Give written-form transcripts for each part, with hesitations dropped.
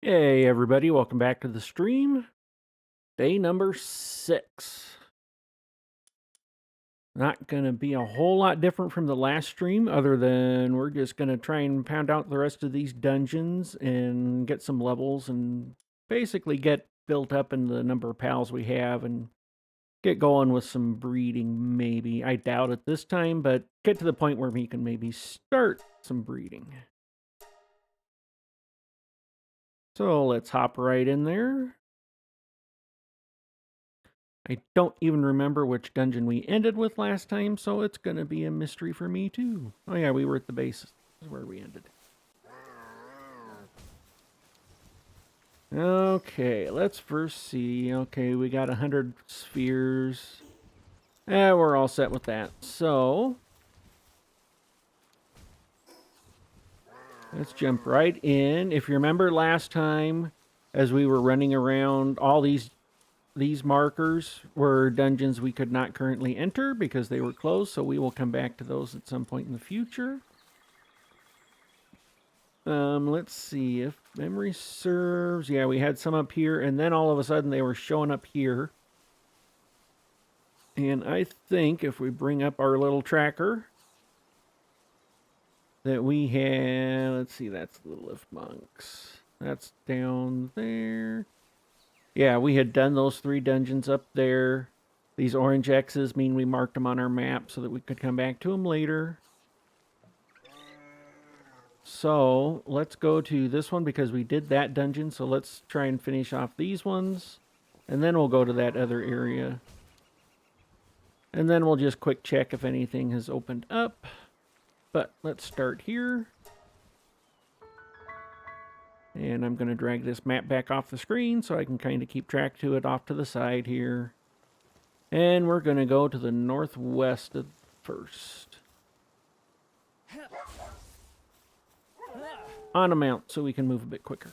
Hey everybody, welcome back to the stream. Day number 6. Not going to be a whole lot different from the last stream, other than we're just going to try and pound out the rest of these dungeons and get some levels and basically get built up in the number of pals we have and get going with some breeding maybe. I doubt it this time, but get to the point where we can maybe start some breeding. So let's hop right in there. I don't even remember which dungeon we ended with last time, so it's going to be a mystery for me too. Oh yeah, we were at the base is where we ended. Okay, let's first see. Okay, we got 100 spheres. We're all set with that. So, let's jump right in. If you remember last time, as we were running around, all these markers were dungeons we could not currently enter because they were closed, so we will come back to those at some point in the future. Let's see if memory serves. Yeah, we had some up here, and then all of a sudden they were showing up here. And I think if we bring up our little tracker that we had, let's see, that's the Lift Monks. That's down there. Yeah, we had done those 3 dungeons up there. These orange X's mean we marked them on our map so that we could come back to them later. So let's go to this one because we did that dungeon. So let's try and finish off these ones. And then we'll go to that other area. And then we'll just quick check if anything has opened up. But let's start here. And I'm going to drag this map back off the screen so I can kind of keep track to it off to the side here. And we're going to go to the northwest first. On a mount so we can move a bit quicker.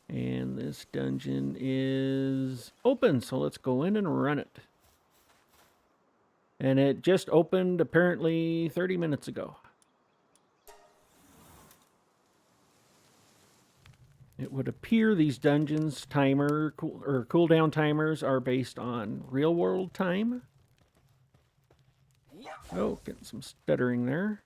And this dungeon is open, so let's go in and run it. And it just opened apparently 30 minutes ago. It would appear these dungeons cooldown timers are based on real world time. Oh, getting some stuttering there.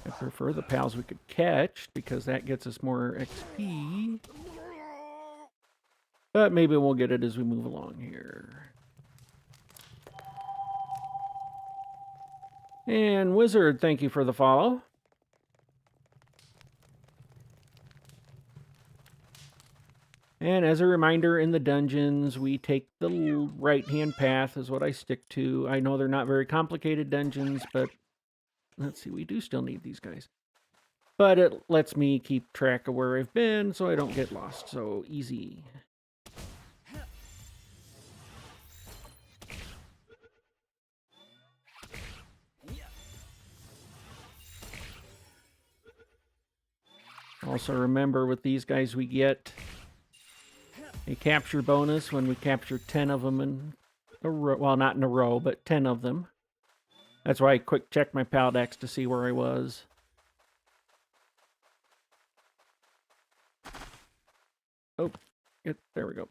I prefer the pals we could catch because that gets us more XP. But maybe we'll get it as we move along here. And Wizard, thank you for the follow. And as a reminder, in the dungeons, we take the right-hand path is what I stick to. I know they're not very complicated dungeons, but let's see, we do still need these guys. But it lets me keep track of where I've been so I don't get lost. So easy. Also remember with these guys we get a capture bonus when we capture 10 of them in a row. Well, not in a row, but 10 of them. That's why I quick checked my pal decks to see where I was. Oh, there we go.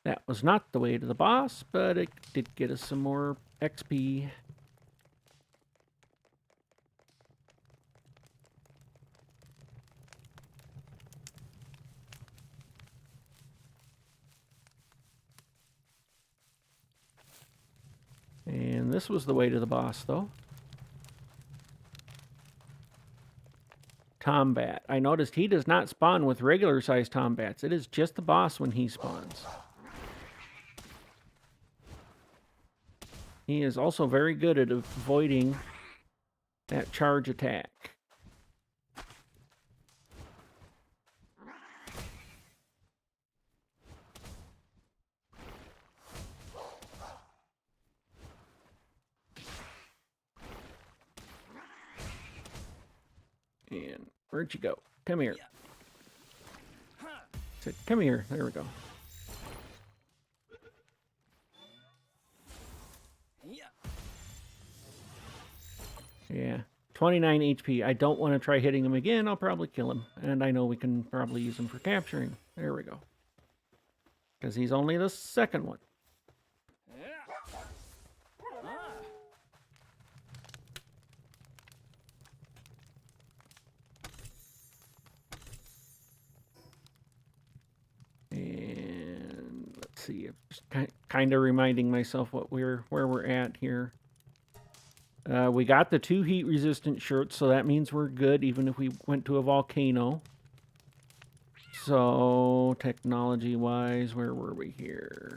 That was not the way to the boss, but it did get us some more XP. And this was the way to the boss, though. Tombat. I noticed he does not spawn with regular-sized Tombats. It is just the boss when he spawns. He is also very good at avoiding that charge attack. Where'd you go? Come here. Said, come here. There we go. Yeah. 29 HP. I don't want to try hitting him again. I'll probably kill him. And I know we can probably use him for capturing. There we go. Because he's only the second one. And let's see. I'm just kind of reminding myself where we're at here. We got the 2 heat-resistant shirts, so that means we're good, even if we went to a volcano. So, technology-wise, where were we here?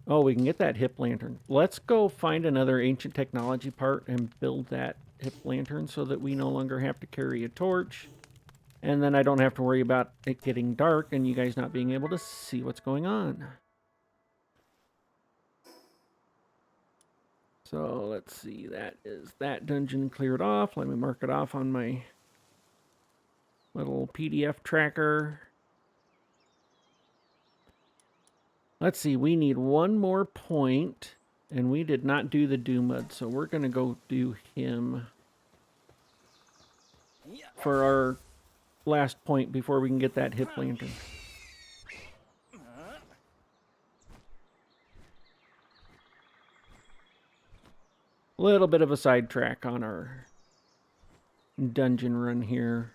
Oh, we can get that hip lantern. Let's go find another ancient technology part and build that hip lantern so that we no longer have to carry a torch. And then I don't have to worry about it getting dark and you guys not being able to see what's going on. So let's see, that is that dungeon cleared off. Let me mark it off on my little PDF tracker. Let's see, we need one more point, and we did not do the Doomud, so we're going to go do him for our last point before we can get that hip lantern. Little bit of a sidetrack on our dungeon run here.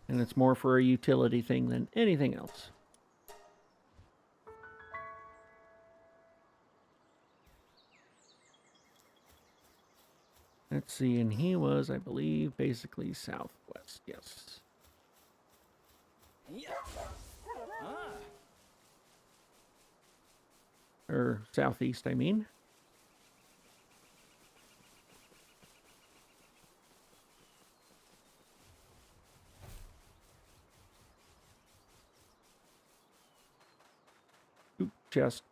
And it's more for a utility thing than anything else. Let's see, and he was, I believe, basically southwest, yes. Or southeast, I mean. Oop, chest.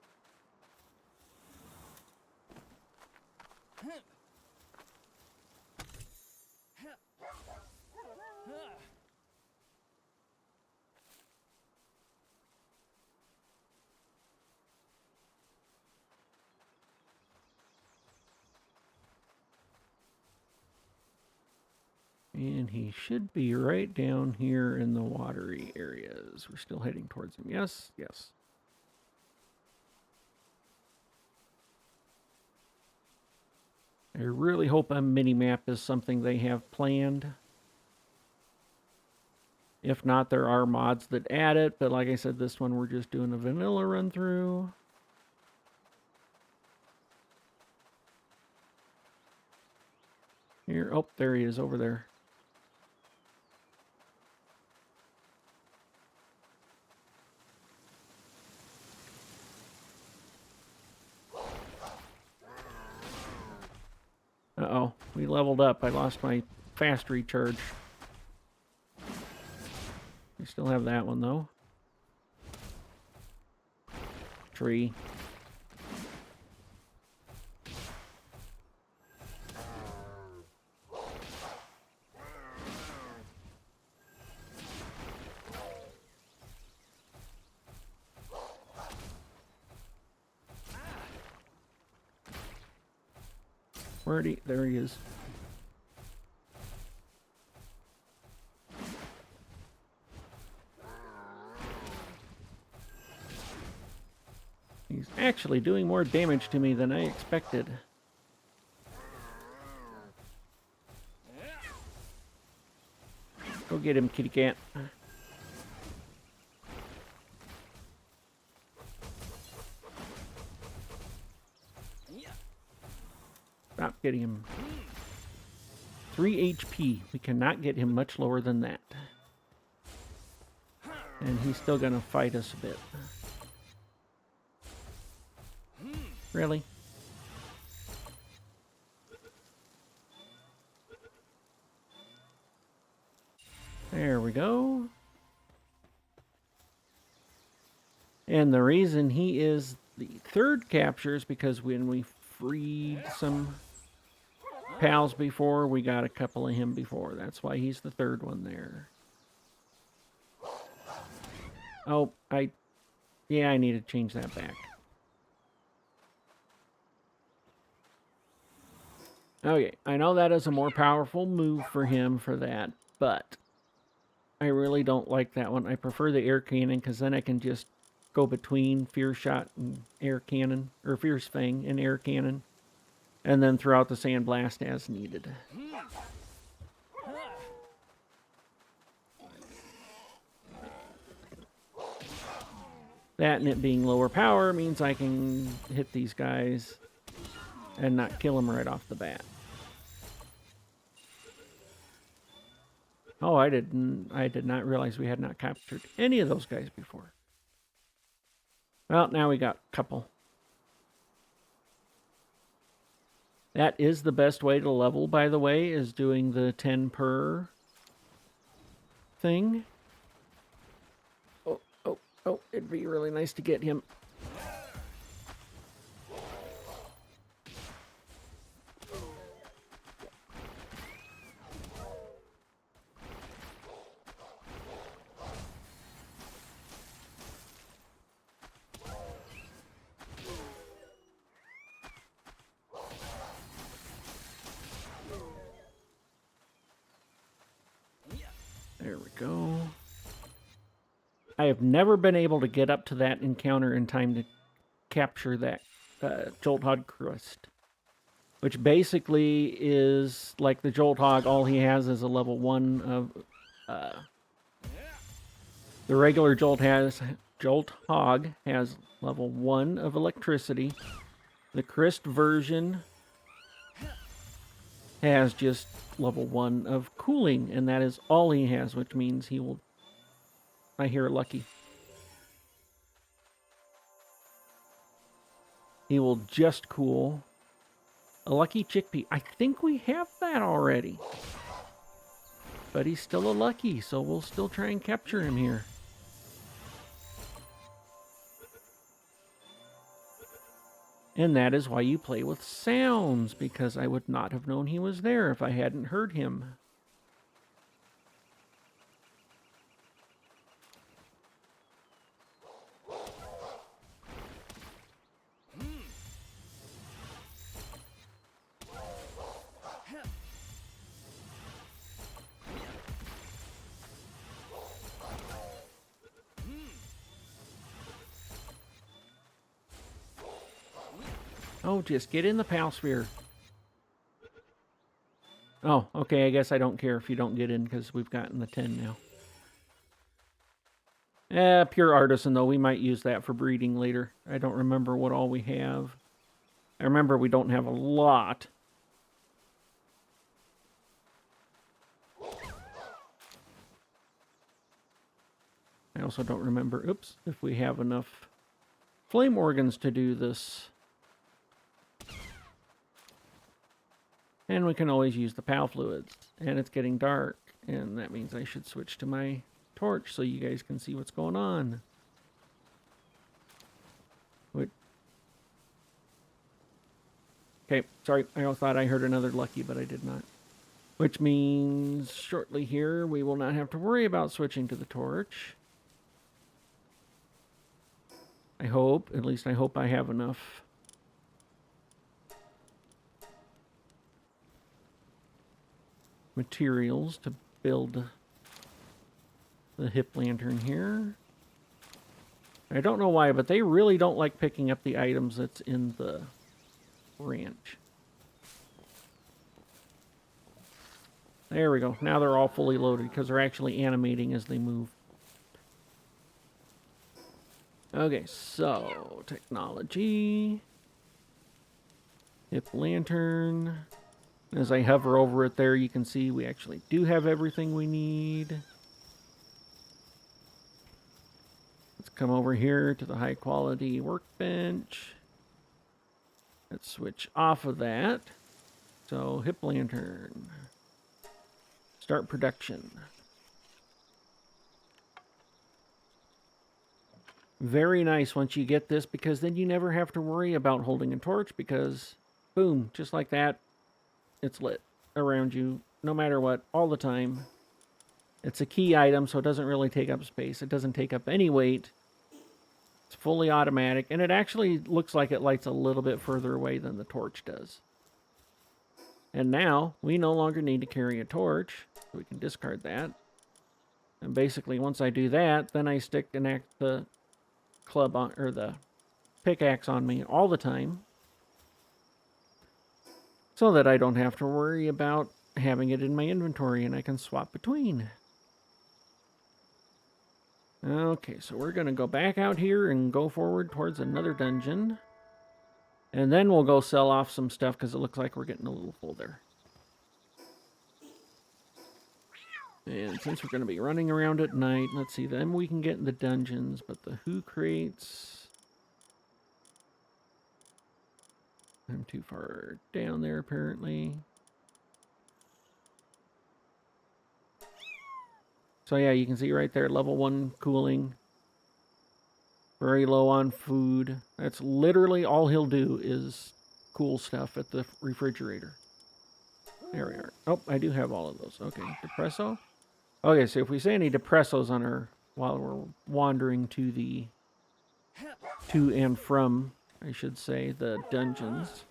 And he should be right down here in the watery areas. We're still heading towards him. Yes, yes. I really hope a mini-map is something they have planned. If not, there are mods that add it, but like I said, this one we're just doing a vanilla run-through. Here, oh, there he is over there. Uh-oh, we leveled up. I lost my fast recharge. We still have that one, though. Tree. Where'd he? There he is. He's actually doing more damage to me than I expected. Go get him, kitty cat. Stop getting him. 3 HP. We cannot get him much lower than that. And he's still gonna fight us a bit. Really? There we go. And the reason he is the third capture is because when we freed some pals before, we got a couple of him before. That's why he's the third one there. Oh, yeah, I need to change that back. Okay, I know that is a more powerful move for him for that, but I really don't like that one. I prefer the air cannon because then I can just go between Fierce Shot and air cannon, or Fierce Fang and air cannon, and then throw out the Sandblast as needed. That and it being lower power means I can hit these guys and not kill them right off the bat. Oh, I did not realize we had not captured any of those guys before. Well, now we got a couple. That is the best way to level, by the way, is doing the 10 per thing. Oh, it'd be really nice to get him. There we go. I have never been able to get up to that encounter in time to capture that Jolt Hog Crust, which basically is like the Jolt Hog. All he has is a level 1 of... the regular Jolt Hog has level 1 of electricity. The Crest version has just level 1 of cooling, and that is all he has, which means he will... I hear lucky. He will just cool a lucky chickpea. I think we have that already. But he's still a lucky, so we'll still try and capture him here. And that is why you play with sounds, because I would not have known he was there if I hadn't heard him. Oh, just get in the Pal Sphere. Oh, okay, I guess I don't care if you don't get in because we've gotten the 10 now. Pure Artisan, though. We might use that for breeding later. I don't remember what all we have. I remember we don't have a lot. I also don't remember, oops, if we have enough flame organs to do this. And we can always use the PAL fluids. And it's getting dark, and that means I should switch to my torch so you guys can see what's going on. Okay, sorry, I thought I heard another lucky, but I did not. Which means shortly here we will not have to worry about switching to the torch. I hope, at least I hope I have enough materials to build the hip lantern here. I don't know why, but they really don't like picking up the items that's in the ranch. There we go. Now they're all fully loaded because they're actually animating as they move. Okay, so technology. Hip lantern. As I hover over it there, you can see we actually do have everything we need. Let's come over here to the high quality workbench. Let's switch off of that. So hip lantern. Start production. Very nice once you get this, because then you never have to worry about holding a torch, because boom, just like that, it's lit around you no matter what, all the time. It's a key item, so it doesn't really take up space. It doesn't take up any weight. It's fully automatic, and it actually looks like it lights a little bit further away than the torch does. And now we no longer need to carry a torch, so we can discard that. And basically, once I do that, then I stick the club on, or the pickaxe on me all the time, so that I don't have to worry about having it in my inventory, and I can swap between. Okay, so we're going to go back out here and go forward towards another dungeon. And then we'll go sell off some stuff, because it looks like we're getting a little full there. And since we're going to be running around at night, let's see, then we can get in the dungeons, but the who crates... I'm too far down there, apparently. So yeah, you can see right there, level 1 cooling. Very low on food. That's literally all he'll do is cool stuff at the refrigerator. There we are. Oh, I do have all of those. Okay, depresso. Okay, so if we say any depressos on our, while we're wandering to and from, I should say, the dungeons,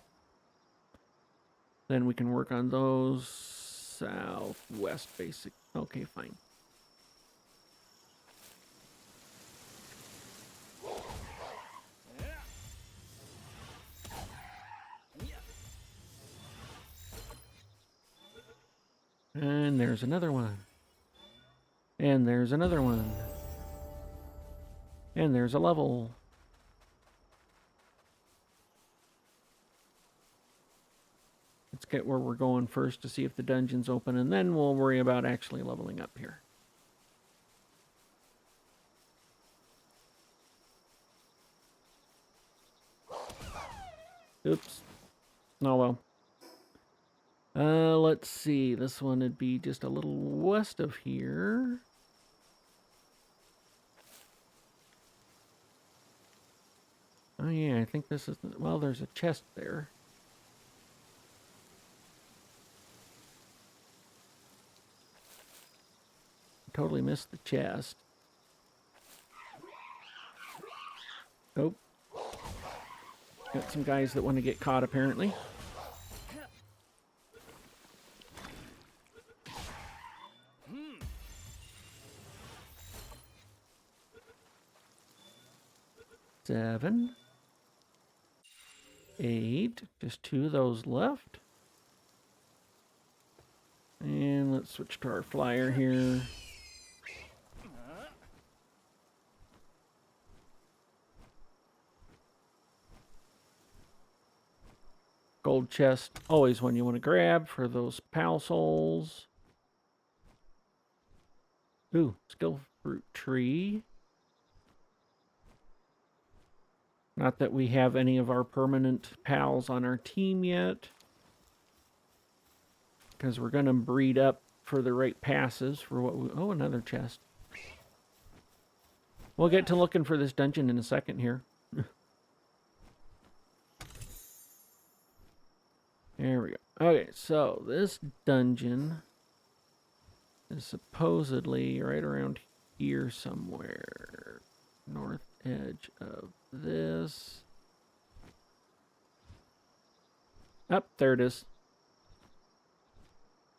then we can work on those. Southwest basic. Okay, fine. And there's another one. And there's another one. And there's a level. Let's get where we're going first to see if the dungeon's open, and then we'll worry about actually leveling up here. Oops. Oh well. Let's see. This one would be just a little west of here. Oh yeah, I think this is... Well, there's a chest there. Totally missed the chest. Oh. Got some guys that want to get caught, apparently. Seven. 8. Just 2 of those left. And let's switch to our flyer here. Gold chest, always one you want to grab for those pal souls. Ooh, skill fruit tree. Not that we have any of our permanent pals on our team yet, because we're going to breed up for the right passes for what we... Oh, another chest. We'll get to looking for this dungeon in a second here. There we go. Okay, so this dungeon is supposedly right around here somewhere. North edge of this. Up, there it is.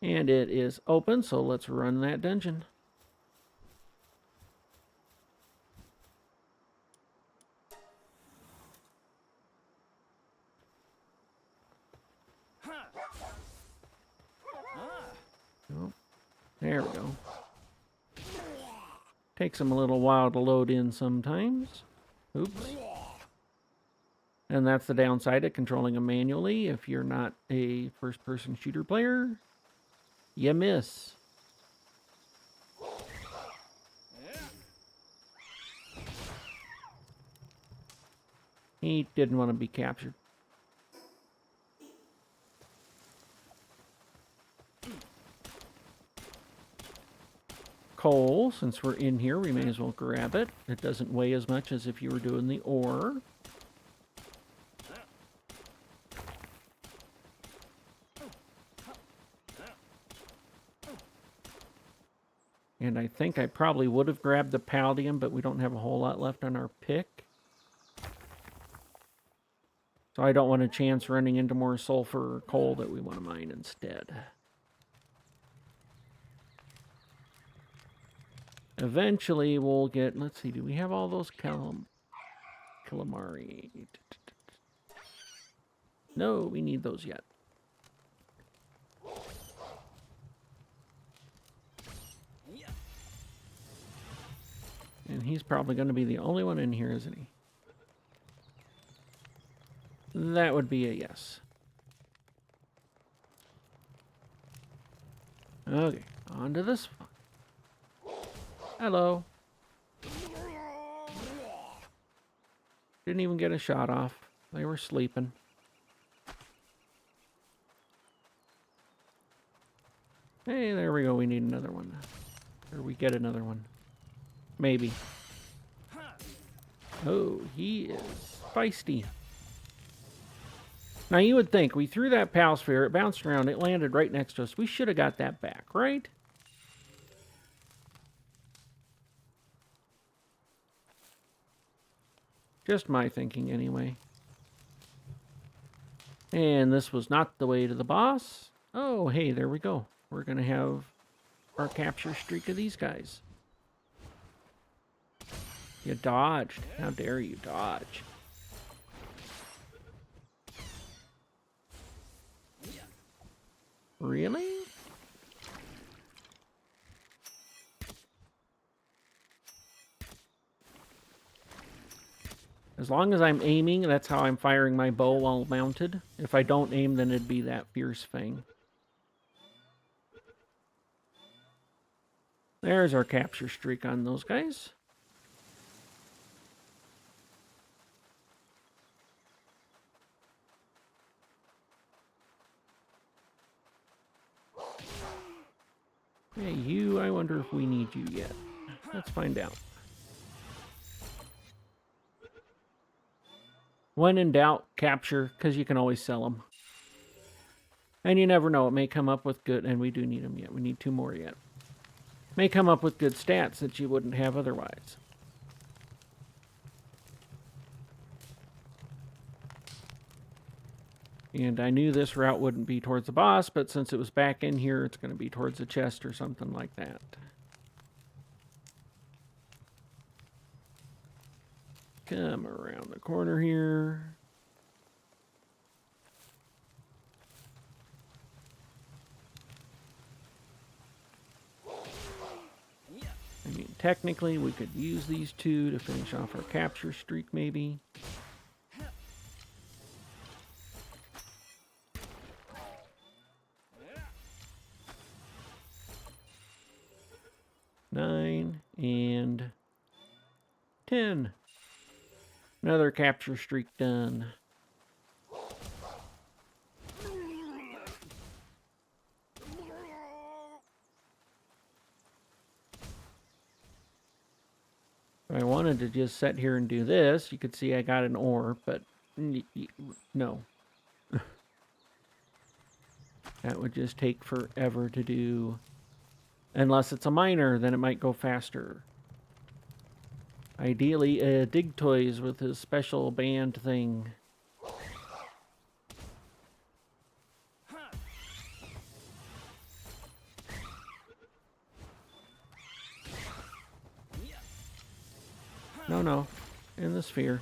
And it is open, so let's run that dungeon. Oh, there we go. Takes them a little while to load in sometimes. Oops. And that's the downside of controlling them manually. If you're not a first-person shooter player, you miss. He didn't want to be captured. coal. Since we're in here, we may as well grab it. It doesn't weigh as much as if you were doing the ore. And I think I probably would have grabbed the palladium, but we don't have a whole lot left on our pick. So I don't want a chance running into more sulfur or coal that we want to mine instead. Eventually we'll get, let's see, do we have all those calamari? No, we need those yet. And he's probably going to be the only one in here, isn't he? That would be a yes. Okay, on to this one. Hello. Didn't even get a shot off. They were sleeping. Hey, there we go. We need another one. Or we get another one. Maybe. Oh, he is feisty. Now, you would think, we threw that pal sphere, it bounced around, it landed right next to us. We should have got that back, right? Just my thinking, anyway. And this was not the way to the boss. Oh, hey, there we go. We're going to have our capture streak of these guys. You dodged. How dare you dodge? Really? As long as I'm aiming, that's how I'm firing my bow while mounted. If I don't aim, then it'd be that fierce thing. There's our capture streak on those guys. Hey, you, I wonder if we need you yet. Let's find out. When in doubt, capture, because you can always sell them. And you never know, it may come up with good, and we do need them yet. We need 2 more yet. May come up with good stats that you wouldn't have otherwise. And I knew this route wouldn't be towards the boss, but since it was back in here, it's going to be towards the chest or something like that. Come around the corner here. I mean, technically, we could use these 2 to finish off our capture streak, maybe. Nine and 10. Another capture streak done. If I wanted to just sit here and do this, you could see I got an ore, but no. That would just take forever to do. Unless it's a miner, then it might go faster. Ideally, Dig Toys with his special band thing. No, in the sphere.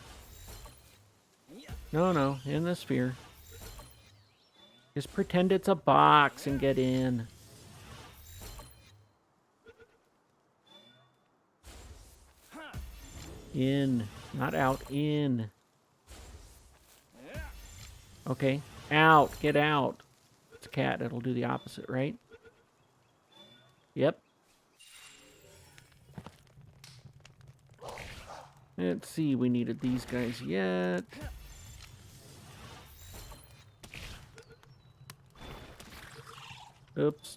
No, in the sphere. Just pretend it's a box and get in. In, not out, in. Okay, out, get out. It's a cat, it'll do the opposite, right? Yep. Let's see, we needed these guys yet. Oops.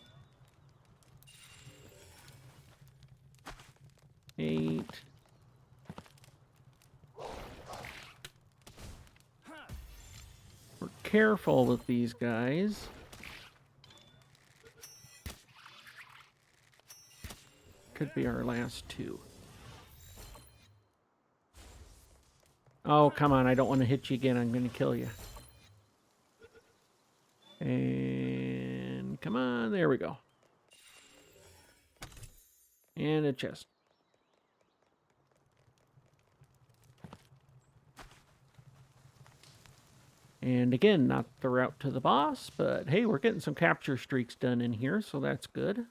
point. We're careful with these guys. Could be our last two. Oh, come on. I don't want to hit you again. I'm going to kill you. And come on. There we go. And a chest. And again, not the route to the boss, but hey, we're getting some capture streaks done in here, so that's good.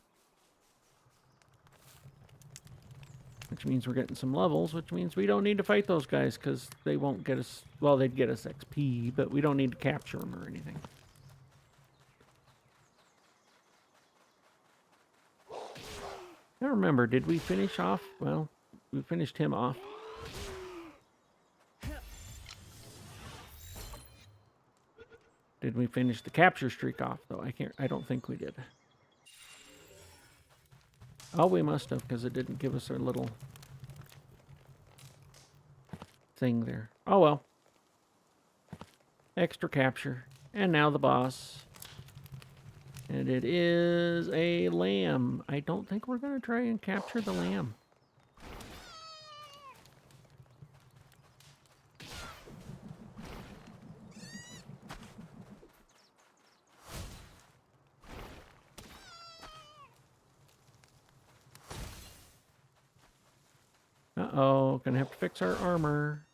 Which means we're getting some levels, which means we don't need to fight those guys because they won't get us, well, they'd get us XP, but we don't need to capture them or anything. I don't remember, did we finish off? Well, we finished him off. Did we finish the capture streak off, though? I don't think we did. Oh, we must have, because it didn't give us our little thing there. Oh, well. Extra capture. And now the boss. And it is a lamb. I don't think we're going to try and capture the lamb. Uh-oh, gonna have to fix our armor.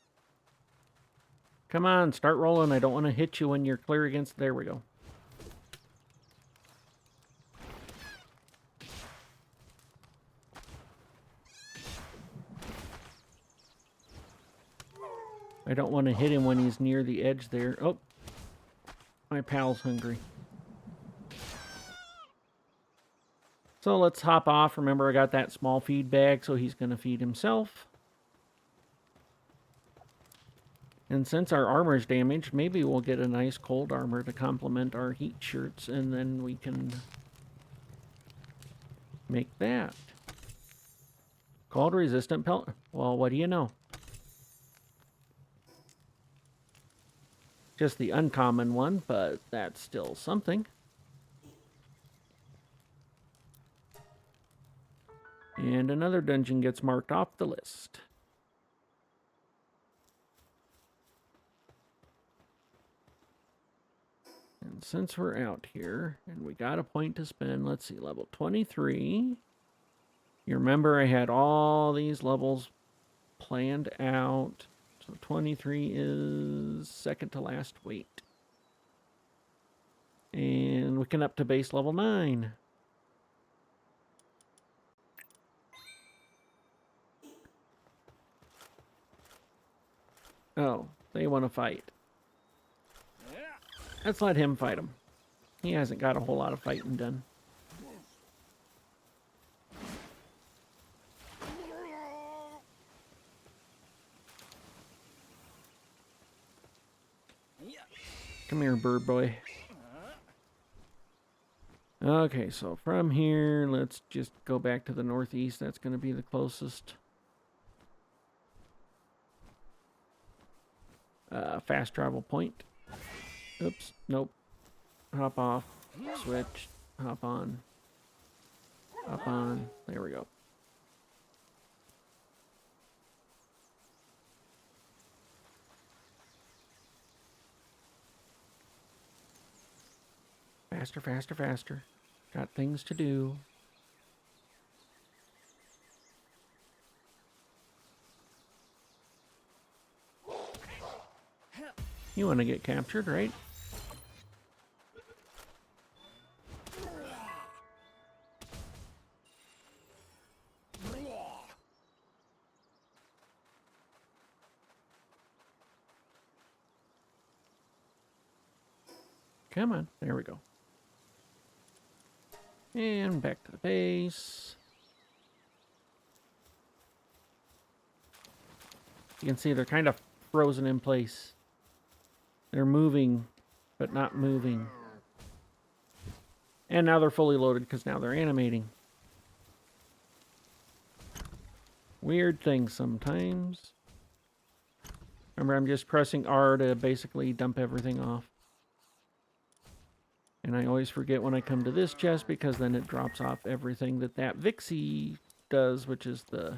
Come on, start rolling. I don't want to hit you when you're clear against... There we go. I don't want to hit him when he's near the edge there. Oh, my pal's hungry. So let's hop off. Remember, I got that small feed bag, so he's going to feed himself. And since our armor is damaged, maybe we'll get a nice cold armor to complement our heat shirts, and then we can make that. Cold resistant pellet. Well, what do you know? Just the uncommon one, but that's still something. And another dungeon gets marked off the list. And since we're out here, and we got a point to spend, let's see, level 23. You remember I had all these levels planned out. So 23 is second to last weight. And we can up to base level 9. Oh, they want to fight. Let's let him fight him. He hasn't got a whole lot of fighting done. Come here, bird boy. Okay, so from here, let's just go back to the northeast. That's going to be the closest. Fast travel point. Oops, nope. Hop off, switch, hop on. Hop on, there we go. Faster, faster, faster. Got things to do. You want to get captured, right? Come on, there we go. And back to the base. You can see they're kind of frozen in place. They're moving, but not moving. And now they're fully loaded because now they're animating. Weird things sometimes. Remember, I'm just pressing R to basically dump everything off. And I always forget when I come to this chest because then it drops off everything that Vixie does, which is the...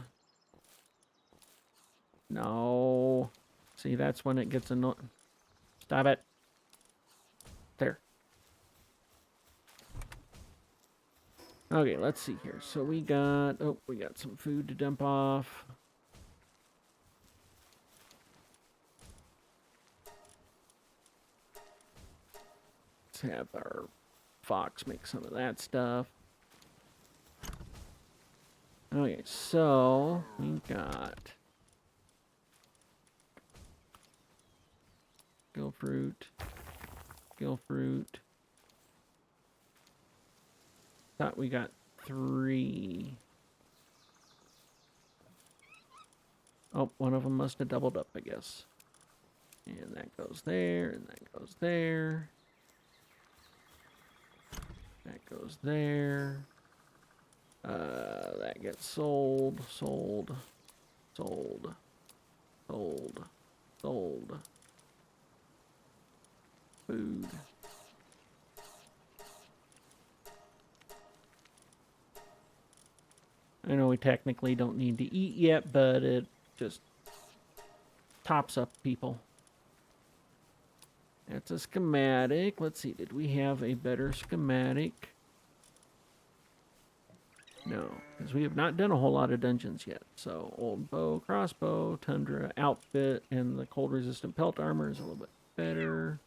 No. See, that's when it gets annoying. Stop it. There. Okay, let's see here. So we got... Oh, we got some food to dump off. Let's have our fox make some of that stuff. Okay, so we got gill fruit. Thought we got 3. Oh, one of them must have doubled up, I guess. And that goes there, and that goes there. That goes there. That gets sold. Food. I know we technically don't need to eat yet, but it just tops up people. That's a schematic. Let's see, did we have a better schematic? No, because we have not done a whole lot of dungeons yet. So, old bow, crossbow, tundra, outfit, and the cold-resistant pelt armor is a little bit better.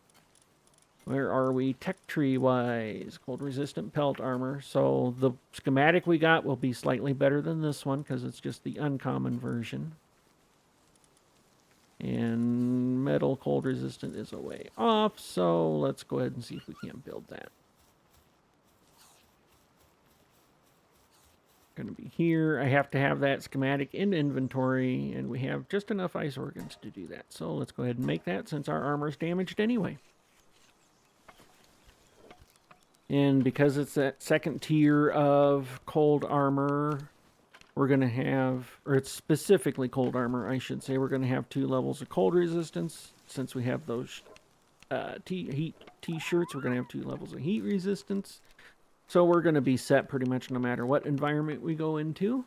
Where are we tech tree-wise? Cold-resistant pelt armor. So, the schematic we got will be slightly better than this one because it's just the uncommon version. And metal cold-resistant is a way off, so let's go ahead and see if we can build that. Going to be here. I have to have that schematic in inventory, and we have just enough ice organs to do that. So let's go ahead and make that since our armor's damaged anyway. And because it's that second tier of cold armor, we're going to have, or it's specifically cold armor, I should say, we're going to have 2 levels of cold resistance. Since we have those heat t-shirts, we're going to have 2 levels of heat resistance. So we're going to be set pretty much no matter what environment we go into.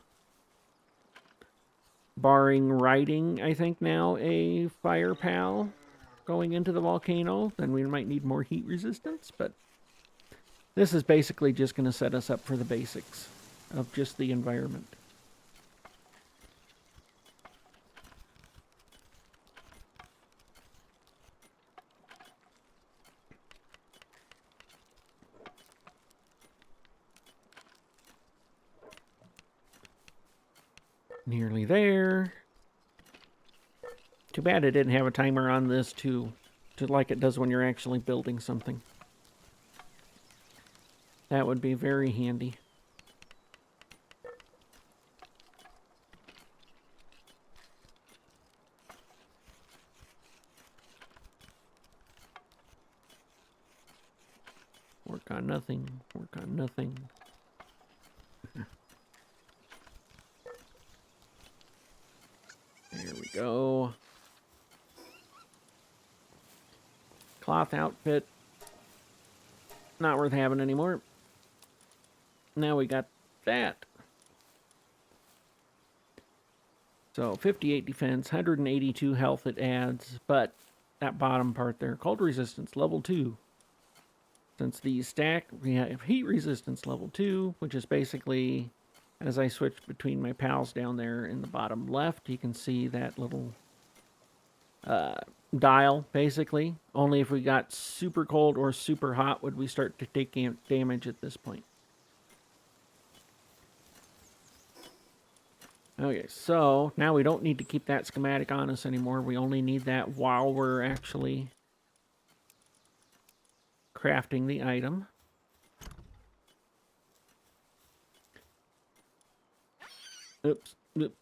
Barring riding, I think now, a fire pal going into the volcano, then we might need more heat resistance, but this is basically just going to set us up for the basics of just the environment. Nearly there. Too bad it didn't have a timer on this too, like it does when you're actually building something. That would be very handy. Work on nothing. Work on nothing. There we go. Cloth outfit. Not worth having anymore. Now we got that. So 58 defense, 182 health it adds, but that bottom part there, cold resistance level 2. Since these stack, we have heat resistance level 2, which is basically, as I switch between my pals down there in the bottom left, you can see that little dial, basically. Only if we got super cold or super hot would we start to take damage at this point. Okay, so now we don't need to keep that schematic on us anymore. We only need that while we're actually crafting the item. Oops,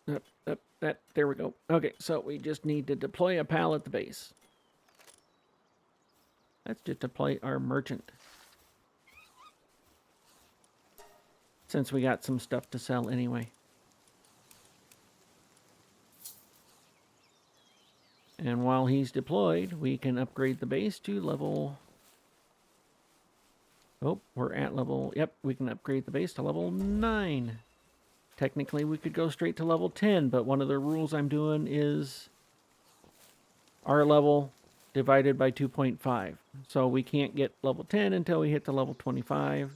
there we go. Okay, so we just need to deploy a pal at the base. Let's just deploy our merchant. Since we got some stuff to sell anyway. And while he's deployed, we can upgrade the base to level... Oh, we're at level... Yep, we can upgrade the base to level 9. Technically, we could go straight to level 10, but one of the rules I'm doing is our level divided by 2.5. So we can't get level 10 until we hit to level 25.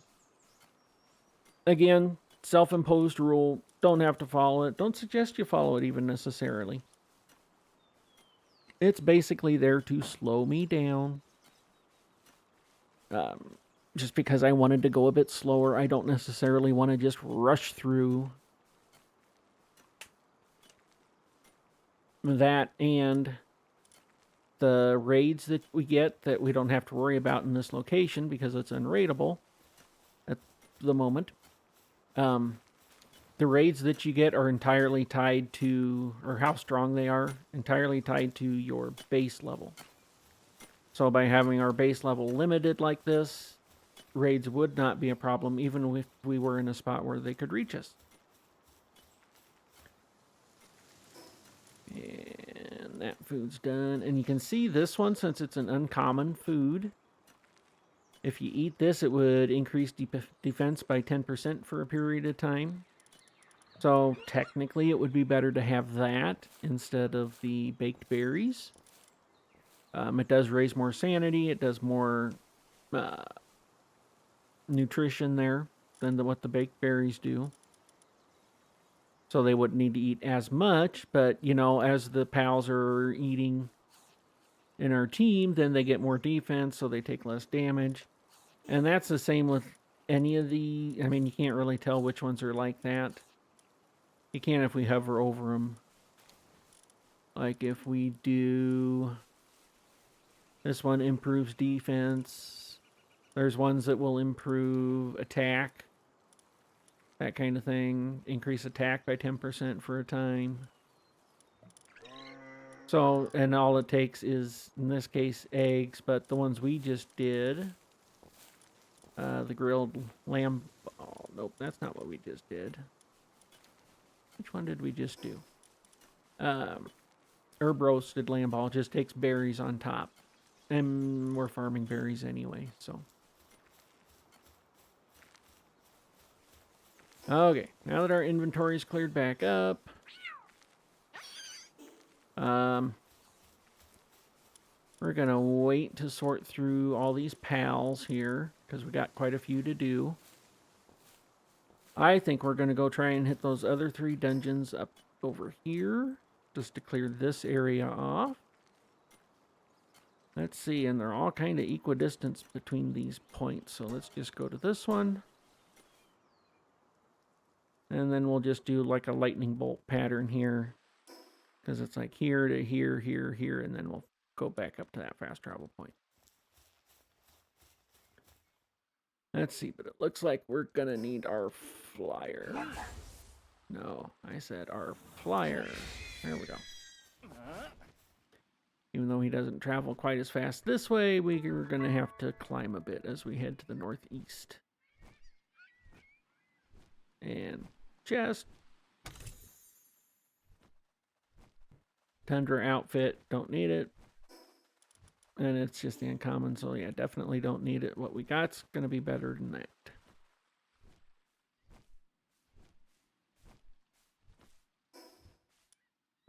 Again, self-imposed rule. Don't have to follow it. Don't suggest you follow it even necessarily. It's basically there to slow me down. Just because I wanted to go a bit slower, I don't necessarily want to just rush through that, and the raids that we get that we don't have to worry about in this location because it's unraidable at the moment. The raids that you get are entirely tied to, or how strong they are, entirely tied to your base level. So by having our base level limited like this, raids would not be a problem even if we were in a spot where they could reach us. And that food's done. And you can see this one, since it's an uncommon food, if you eat this, it would increase defense by 10% for a period of time. So technically, it would be better to have that instead of the baked berries. It does raise more sanity. It does more nutrition there than what the baked berries do. So they wouldn't need to eat as much, but, you know, as the pals are eating in our team, then they get more defense, so they take less damage. And that's the same with any of the... I mean, you can't really tell which ones are like that. You can if we hover over them. Like if we do... This one improves defense. There's ones that will improve attack. That kind of thing. Increase attack by 10% for a time. So, and all it takes is, in this case, eggs. But the ones we just did... the grilled lamb... Oh, nope, that's not what we just did. Which one did we just do? Herb roasted lamb ball just takes berries on top. And we're farming berries anyway, so. Okay, now that our inventory is cleared back up. We're going to wait to sort through all these pals here, because we got quite a few to do. I think we're going to go try and hit those other 3 dungeons up over here, just to clear this area off. Let's see, and they're all kind of equidistant between these points, so let's just go to this one. And then we'll just do like a lightning bolt pattern here, because it's like here to here, here, here, and then we'll go back up to that fast travel point. Let's see, but it looks like we're gonna need our flyer. No, I said our flyer. There we go. Even though he doesn't travel quite as fast this way, we're going to have to climb a bit as we head to the northeast. And chest. Tundra outfit, don't need it. And it's just the uncommon, so yeah, definitely don't need it. What we got's going to be better than that.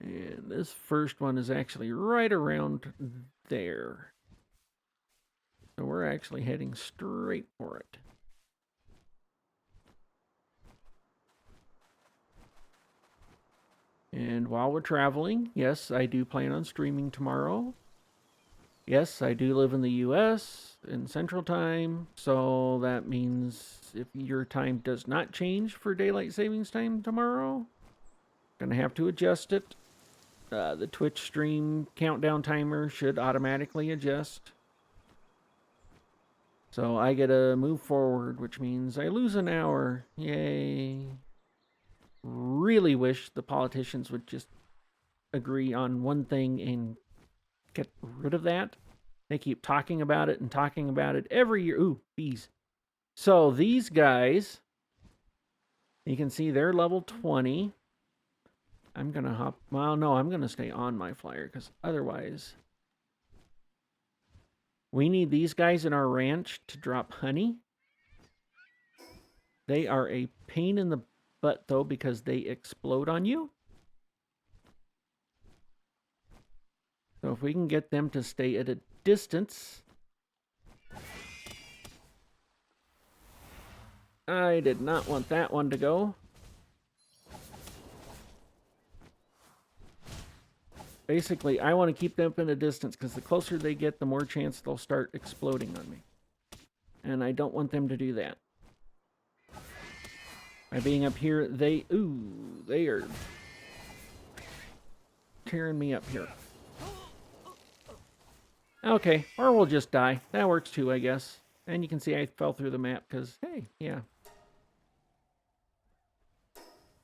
And this first one is actually right around there. So we're actually heading straight for it. And while we're traveling, yes, I do plan on streaming tomorrow. Yes, I do live in the US in Central Time, so that means if your time does not change for Daylight Savings Time tomorrow, gonna have to adjust it. The Twitch stream countdown timer should automatically adjust. So I get to move forward, which means I lose an hour. Yay. Really wish the politicians would just agree on one thing and get rid of that. They keep talking about it and talking about it every year. Ooh, bees. So these guys, you can see they're level 20. I'm gonna hop. Well, no, I'm gonna stay on my flyer because otherwise, we need these guys in our ranch to drop honey. They are a pain in the butt though because they explode on you. So if we can get them to stay at a distance. I did not want that one to go. Basically, I want to keep them in a distance because the closer they get, the more chance they'll start exploding on me. And I don't want them to do that. By being up here, they are tearing me up here. Okay, or we'll just die. That works too, I guess. And you can see I fell through the map because, hey, yeah.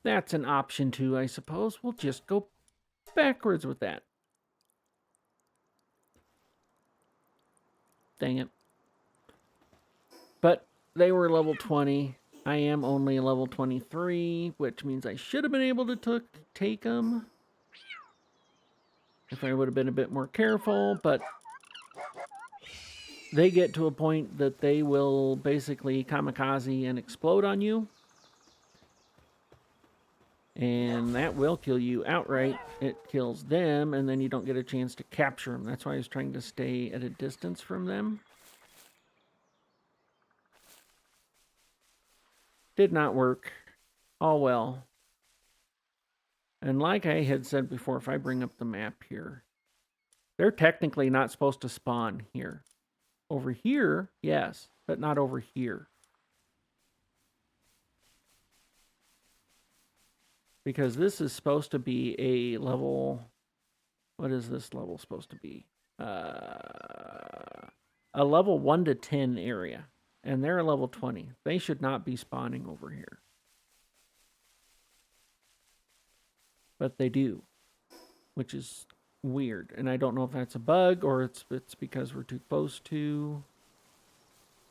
That's an option too, I suppose. We'll just go backwards with that. Dang it. But they were level 20. I am only level 23, which means I should have been able to take them if I would have been a bit more careful, but they get to a point that they will basically kamikaze and explode on you. And that will kill you outright. It kills them, and then you don't get a chance to capture them. That's why I was trying to stay at a distance from them. Did not work. All well. And like I had said before, if I bring up the map here, they're technically not supposed to spawn here. Over here, yes, but not over here. Because this is supposed to be a level... What is this level supposed to be? A level 1 to 10 area. And they're a level 20. They should not be spawning over here. But they do. Which is weird. And I don't know if that's a bug or it's because we're too close to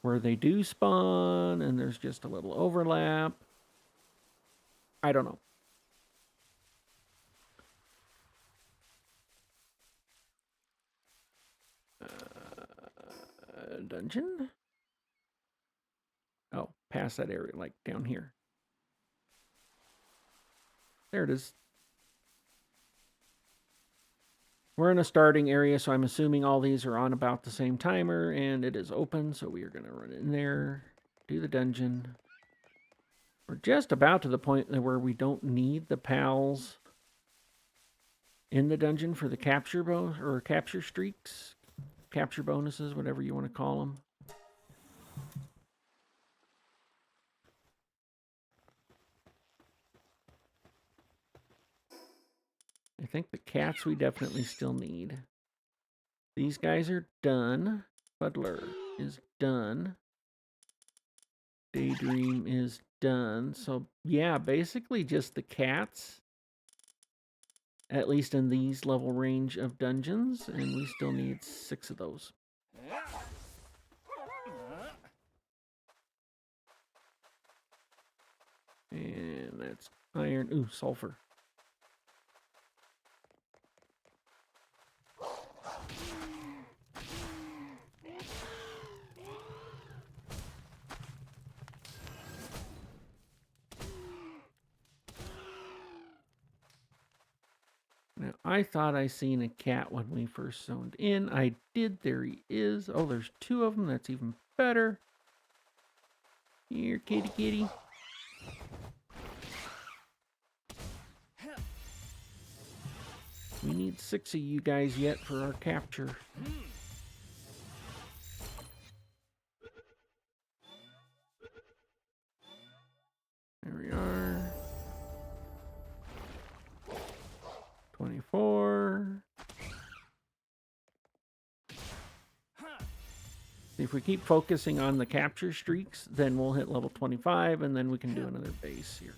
where they do spawn and there's just a little overlap. I don't know. Dungeon? Oh, past that area, like down here. There it is. We're in a starting area, so I'm assuming all these are on about the same timer, and it is open, so we are going to run in there, do the dungeon. We're just about to the point where we don't need the pals in the dungeon for the capture capture streaks, capture bonuses, whatever you want to call them. I think the cats we definitely still need. These guys are done. Fuddler is done. Daydream is done. So, yeah, basically just the cats. At least in these level range of dungeons. And we still need 6 of those. And that's iron. Ooh, sulfur. Now, I thought I seen a cat when we first zoned in. I did. There he is. Oh, there's 2 of them. That's even better. Here, kitty, kitty. We need 6 of you guys yet for our capture. There we are. 24. If we keep focusing on the capture streaks, then we'll hit level 25, and then we can do another base here.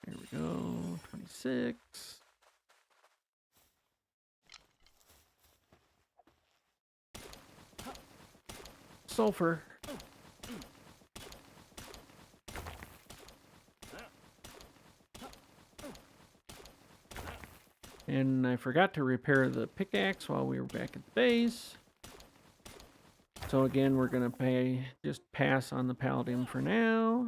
There we go. 26. Sulfur. And I forgot to repair the pickaxe while we were back at the base. So again, we're going to just pass on the paladin for now.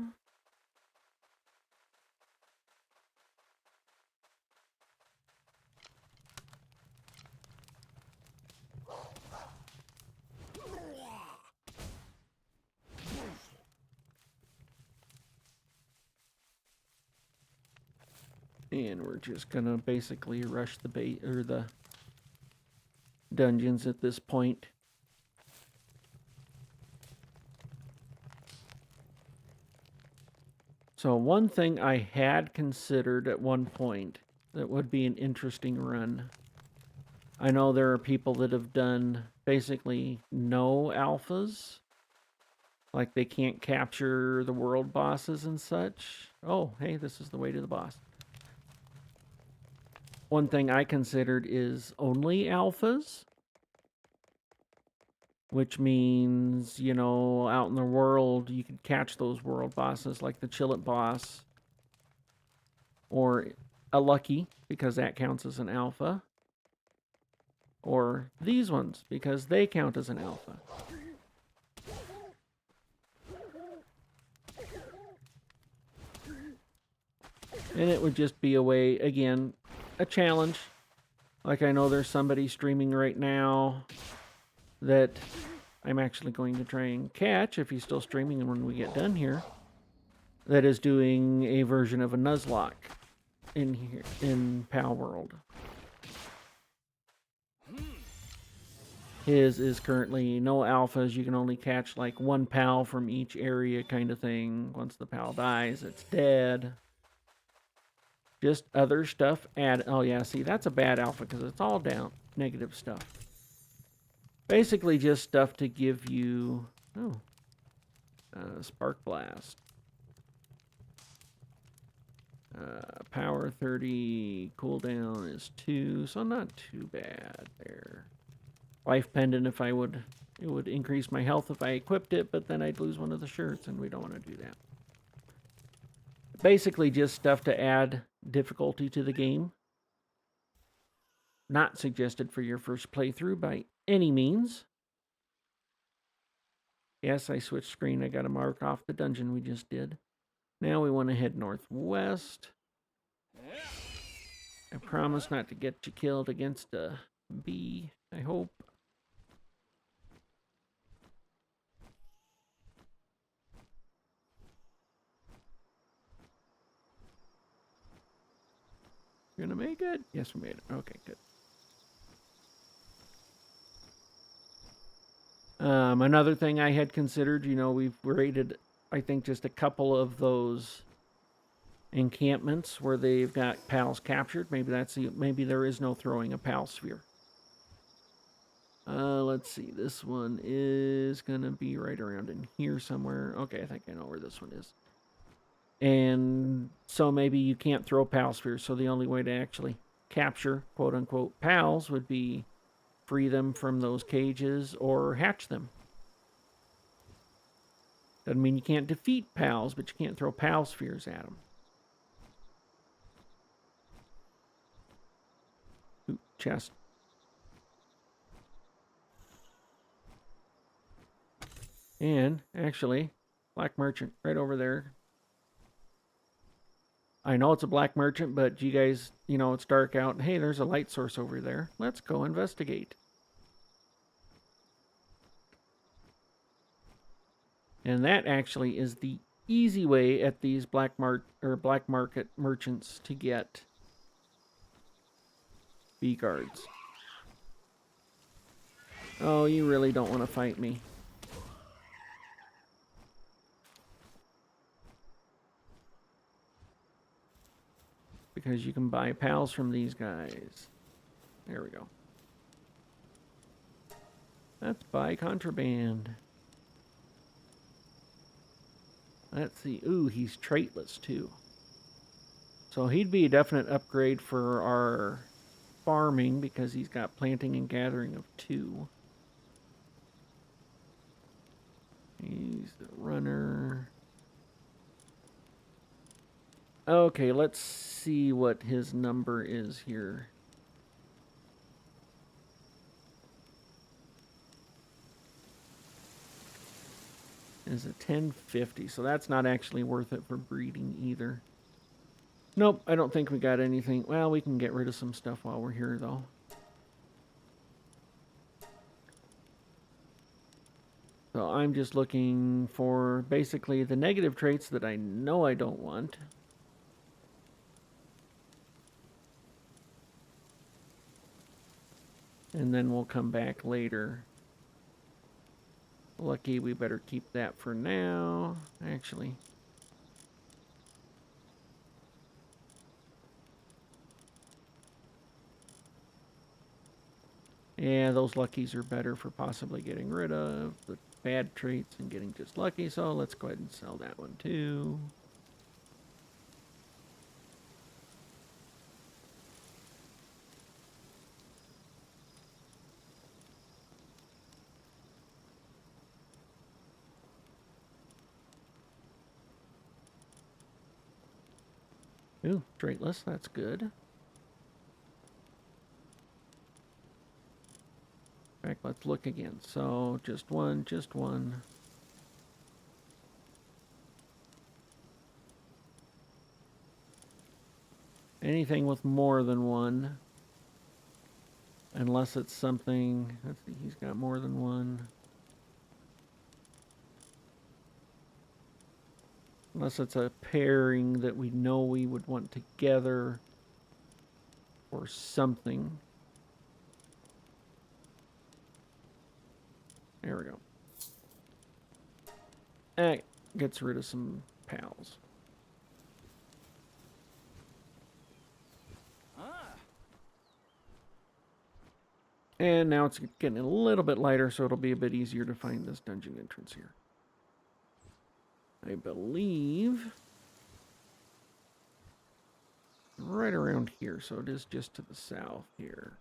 And we're just going to basically rush the dungeons at this point. So one thing I had considered at one point that would be an interesting run. I know there are people that have done basically no alphas. Like they can't capture the world bosses and such. Oh, hey, this is the way to the boss. One thing I considered is only alphas. Which means, you know, out in the world, you could catch those world bosses like the Chillet boss. Or a Lucky, because that counts as an alpha. Or these ones, because they count as an alpha. And it would just be a way, again, a challenge. Like I know there's somebody streaming right now that I'm actually going to try and catch if he's still streaming and when we get done here. That is doing a version of a Nuzlocke in here in Palworld. His is currently no alphas. You can only catch like one pal from each area kind of thing. Once the pal dies, it's dead. Just other stuff add. Oh yeah, see, that's a bad alpha because it's all down negative stuff. Basically just stuff to give you... Oh. Spark Blast. Power 30, cooldown is 2, so not too bad there. Life Pendant, it would increase my health if I equipped it, but then I'd lose one of the shirts, and we don't want to do that. Basically just stuff to add difficulty to the game. Not suggested for your first playthrough by any means. Yes, I switched screen. I got to mark off the dungeon we just did. Now we want to head northwest. I promise not to get you killed against a bee, I hope. You're gonna make it? Yes, we made it. Okay, good. Another thing I had considered, you know, we've raided, I think, just a couple of those encampments where they've got pals captured. Maybe there is no throwing a pal sphere. Let's see. This one is gonna be right around in here somewhere. Okay, I think I know where this one is. And so maybe you can't throw pal spheres. So the only way to actually capture quote unquote pals would be free them from those cages or hatch them. Doesn't mean you can't defeat pals, but you can't throw pal spheres at them. Ooh, chest. And actually, black merchant right over there. I know it's a black merchant, but you guys, you know, it's dark out. Hey, there's a light source over there. Let's go investigate. And that actually is the easy way at these black market merchants to get bee guards. Oh, you really don't want to fight me. Because you can buy pals from these guys. There we go. Let's buy contraband. Let's see. Ooh, he's traitless too. So he'd be a definite upgrade for our farming because he's got planting and gathering of 2. He's the runner. Okay, let's see what his number is here. is a 1050, so that's not actually worth it for breeding either. Nope, I don't think we got anything. Well, we can get rid of some stuff while we're here, though. So I'm just looking for basically the negative traits that I know I don't want. And then we'll come back later. Lucky, we better keep that for now. Actually, yeah, those luckies are better for possibly getting rid of the bad traits and getting just lucky. So let's go ahead and sell that one too. Ooh, traitless, that's good. In fact, let's look again. So just one, just one. Anything with more than one. Unless it's something, let's see, he's got more than one. Unless it's a pairing that we know we would want together or something. There we go. That gets rid of some pals. And now it's getting a little bit lighter, so it'll be a bit easier to find this dungeon entrance here. I believe right around here, so it is just to the south here.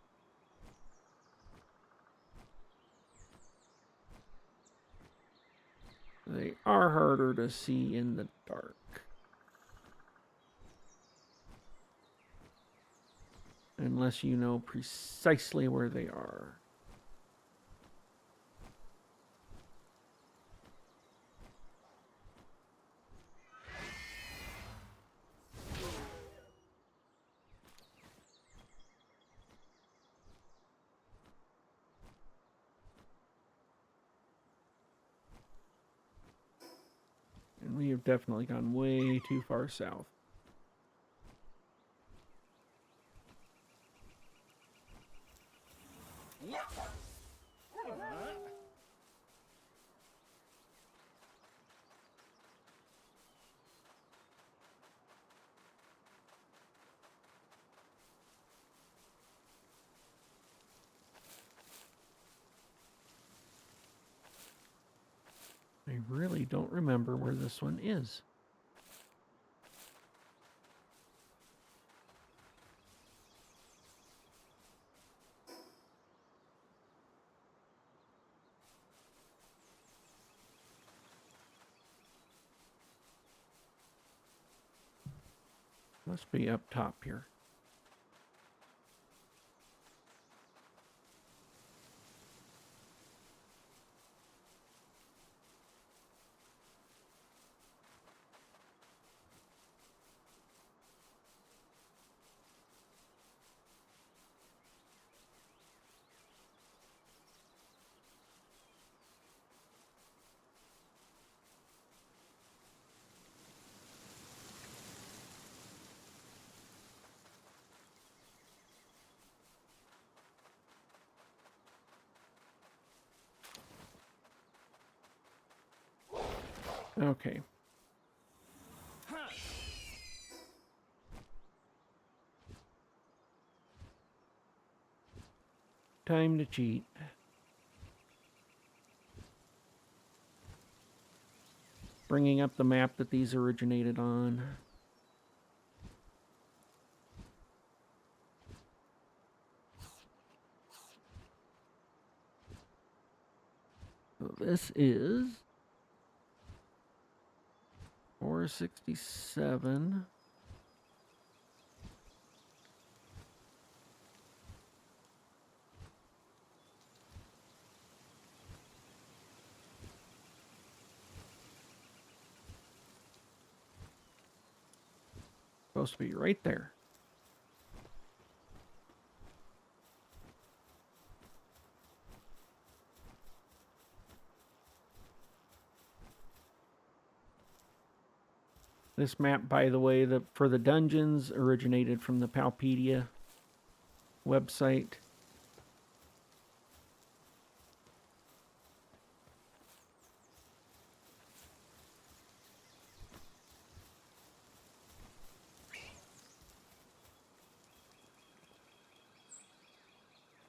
They are harder to see in the dark. Unless you know precisely where they are. And we have definitely gone way too far south. I really don't remember where this one is. Must be up top here. Okay. Time to cheat. Bringing up the map that these originated on. So this is 467. supposed to be right there. This map, by the way, for the dungeons originated from the Palpedia website.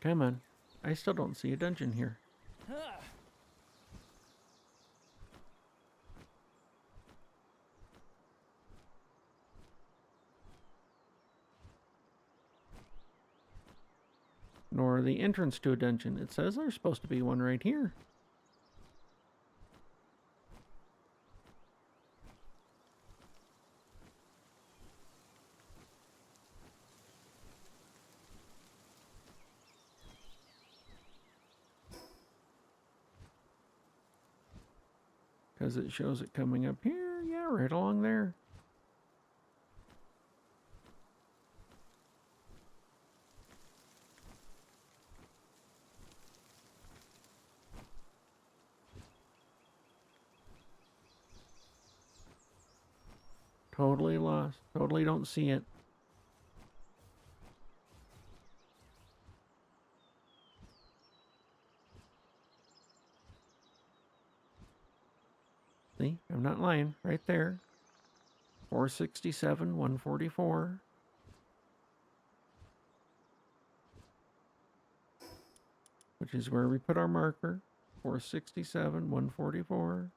Come on. I still don't see a dungeon here. Nor the entrance to a dungeon. It says there's supposed to be one right here. Because it shows it coming up here. Yeah, right along there. Totally lost. Totally don't see it. See, I'm not lying. Right there. 467, 144. Which is where we put our marker. 467, 144.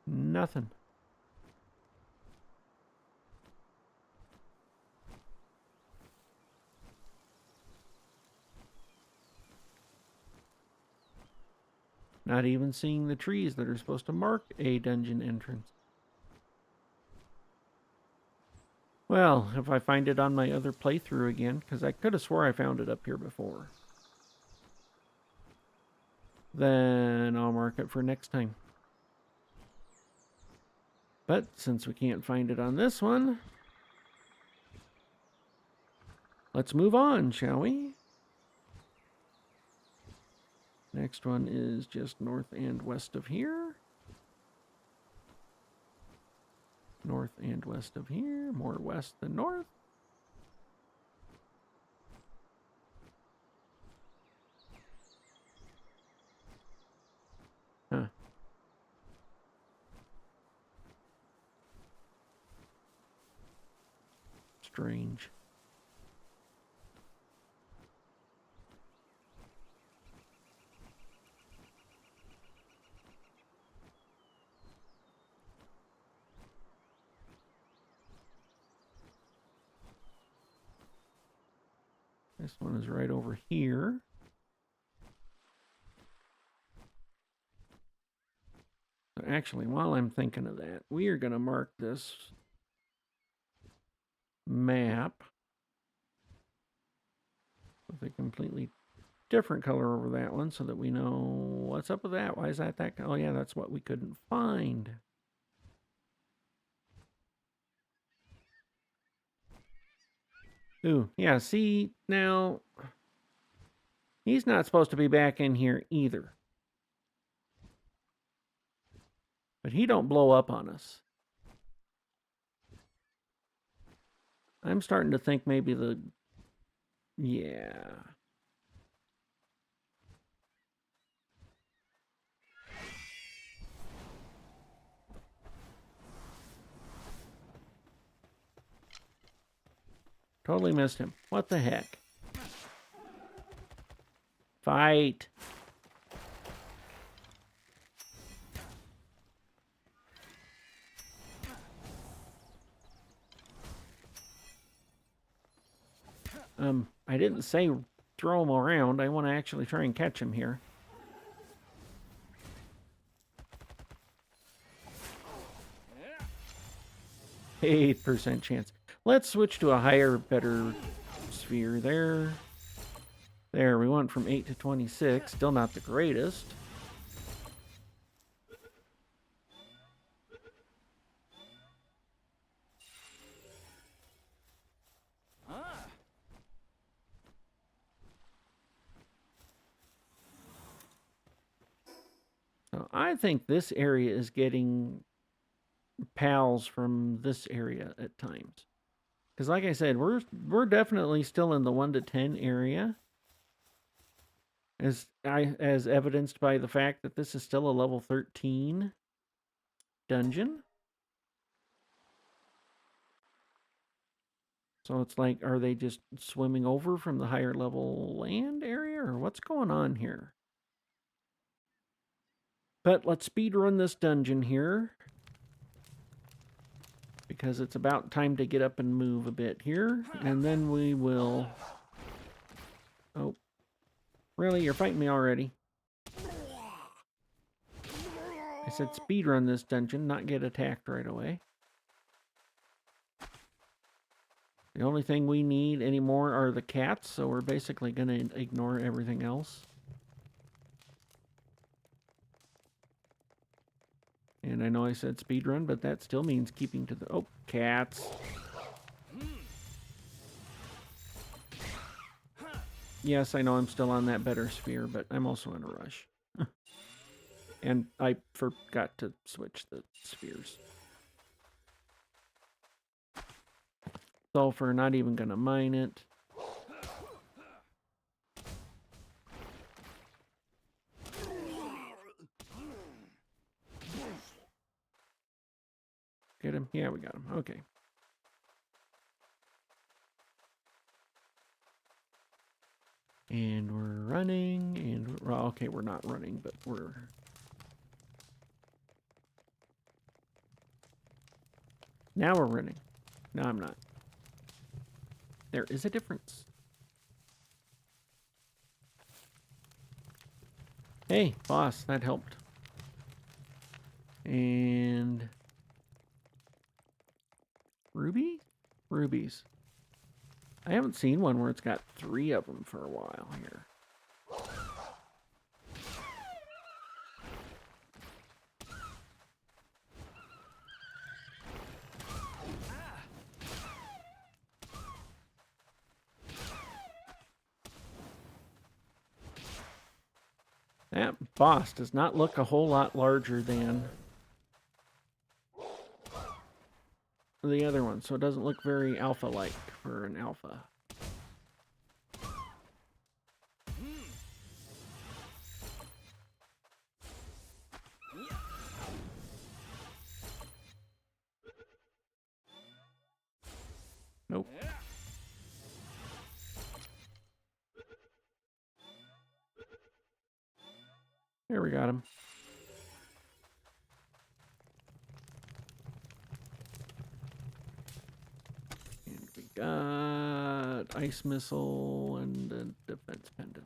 Nothing. Not even seeing the trees that are supposed to mark a dungeon entrance. Well, if I find it on my other playthrough again, because I could have swore I found it up here before, then I'll mark it for next time. But since we can't find it on this one, let's move on, shall we? Next one is just north and west of here. North and west of here. More west than north. Huh. Strange. This one is right over here. Actually, while I'm thinking of that, we are going to mark this map with a completely different color over that one so that we know what's up with that. Why is that that? Oh, yeah, that's what we couldn't find. Ooh, yeah, see, now, he's not supposed to be back in here either. But he don't blow up on us. I'm starting to think maybe the... Yeah. Totally missed him. What the heck? Fight. I didn't say throw him around. I want to actually try and catch him here. Yeah. 8% chance. Let's switch to a higher, better sphere there. There, we went from 8 to 26. Still not the greatest. I think this area is getting pals from this area at times. Because like I said, we're definitely still in the 1 to 10 area. As evidenced by the fact that this is still a level 13 dungeon. So it's like, are they just swimming over from the higher level land area, or what's going on here? But let's speed run this dungeon here, because it's about time to get up and move a bit here, and then we will... Oh, really? You're fighting me already? I said speed run this dungeon, not get attacked right away. The only thing we need anymore are the cats, so we're basically going to ignore everything else. And I know I said speedrun, but that still means keeping to the... Oh, cats. Yes, I know I'm still on that better sphere, but I'm also in a rush. And I forgot to switch the spheres. Sulfur, not even going to mine it. Get him? Yeah, we got him. Okay. And we're running, and well, okay, we're not running, but we're... Now we're running. No, I'm not. There is a difference. Hey, boss, that helped. And... Ruby? Rubies. I haven't seen one where it's got 3 of them for a while here. That boss does not look a whole lot larger than the other one, so it doesn't look very alpha-like for an alpha. Nope. There, we got him. And we got ice missile and a defense pendant.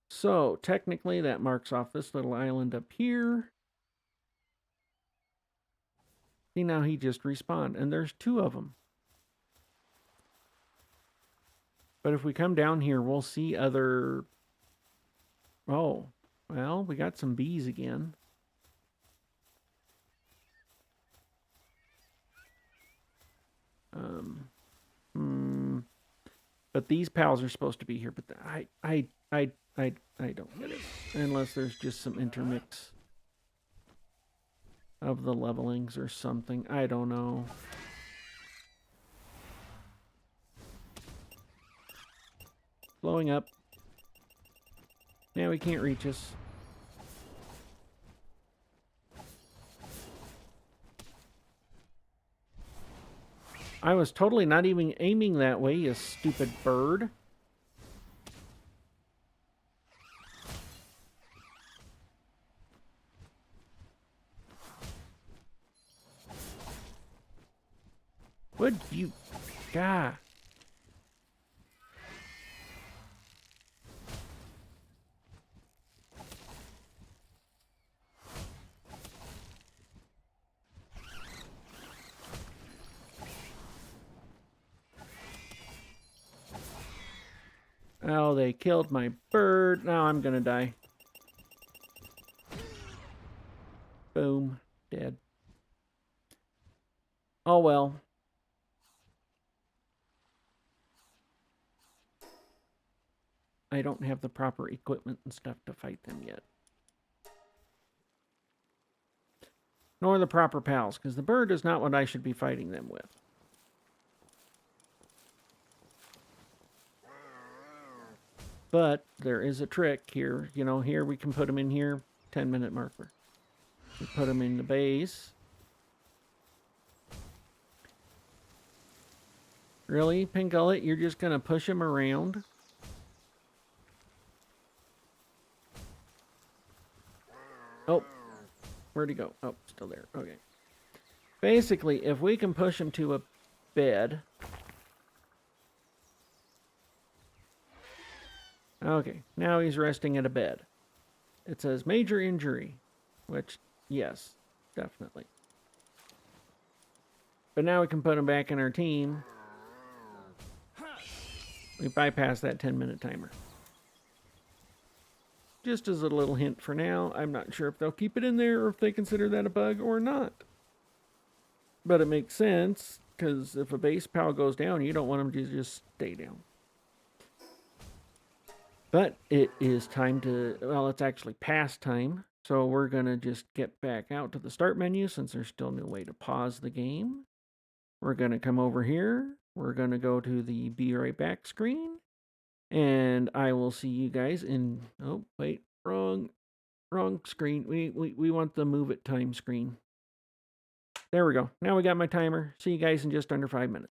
So, technically, that marks off this little island up here. See, now he just respawned, and there's 2 of them. But if we come down here, we'll see other... Oh, well, we got some bees again. But these pals are supposed to be here, but I don't get it. Unless there's just some intermix of the levelings or something. I don't know. Blowing up. Now he can't reach us. I was totally not even aiming that way, you stupid bird. Would you... God. Oh, they killed my bird. Now I'm gonna die. Boom. Dead. Oh well. I don't have the proper equipment and stuff to fight them yet. Nor the proper pals, because the bird is not what I should be fighting them with. But there is a trick here. You know, here we can put them in here, 10-minute marker. We put them in the base. Really, Pingullet? You're just going to push him around? Oh, where'd he go? Oh, still there. Okay. Basically, if we can push him to a bed. Okay, now he's resting at a bed. It says major injury, which, yes, definitely. But now we can put him back in our team. We bypass that 10-minute timer. Just as a little hint for now, I'm not sure if they'll keep it in there or if they consider that a bug or not. But it makes sense, because if a base pal goes down, you don't want him to just stay down. But it is time to, well, it's actually past time. So we're going to just get back out to the start menu since there's still no way to pause the game. We're going to come over here. We're going to go to the be right back screen. And I will see you guys in, oh, wait, wrong screen. We want the move it time screen. There we go. Now we got my timer. See you guys in just under 5 minutes.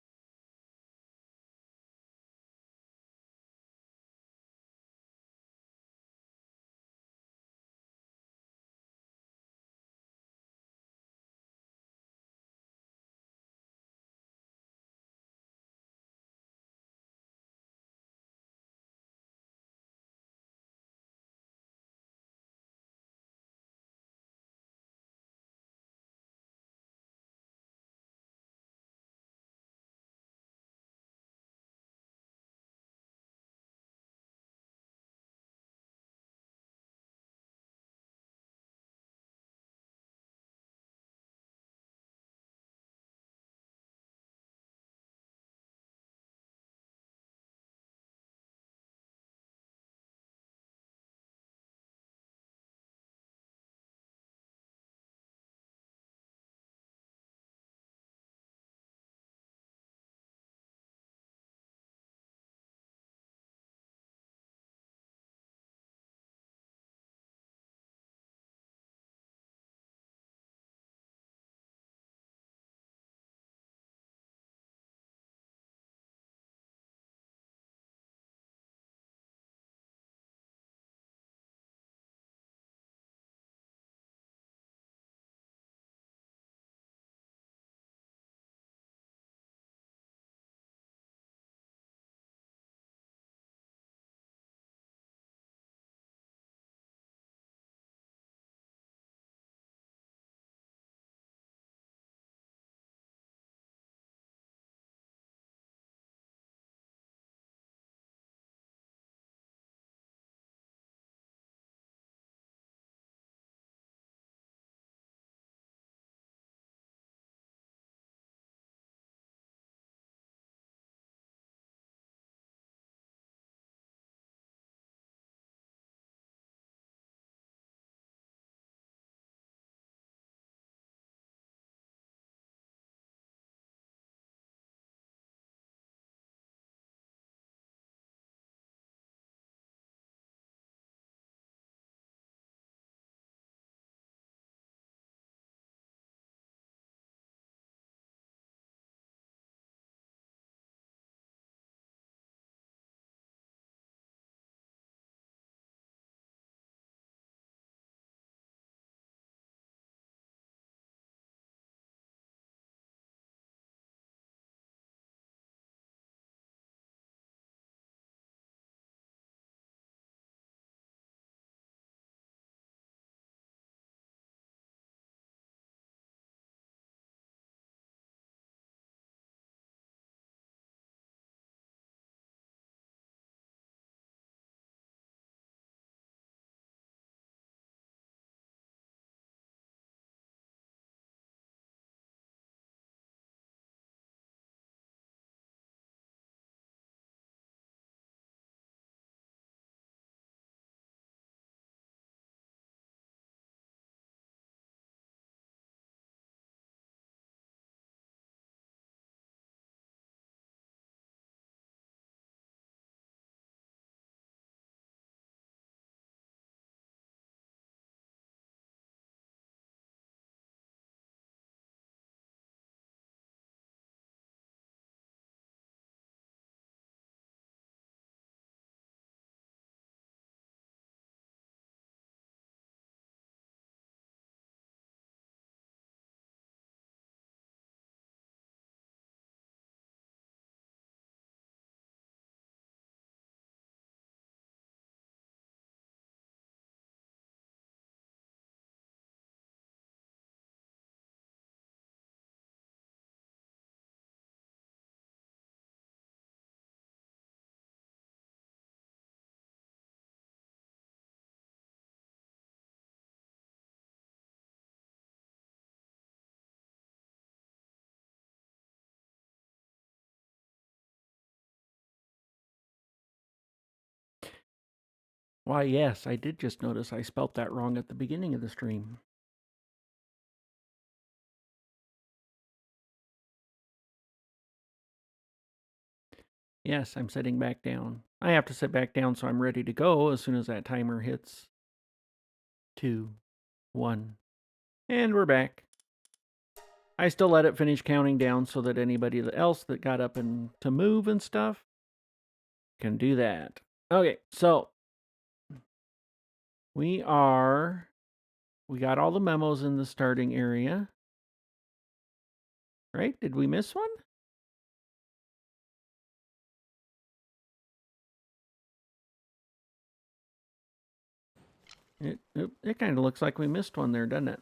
Why, yes, I did just notice I spelt that wrong at the beginning of the stream. Yes, I'm sitting back down. I have to sit back down so I'm ready to go as soon as that timer hits 2, 1. And we're back. I still let it finish counting down so that anybody else that got up and to move and stuff can do that. Okay, so we got all the memos in the starting area. Right? Did we miss one? It kind of looks like we missed one there, doesn't it?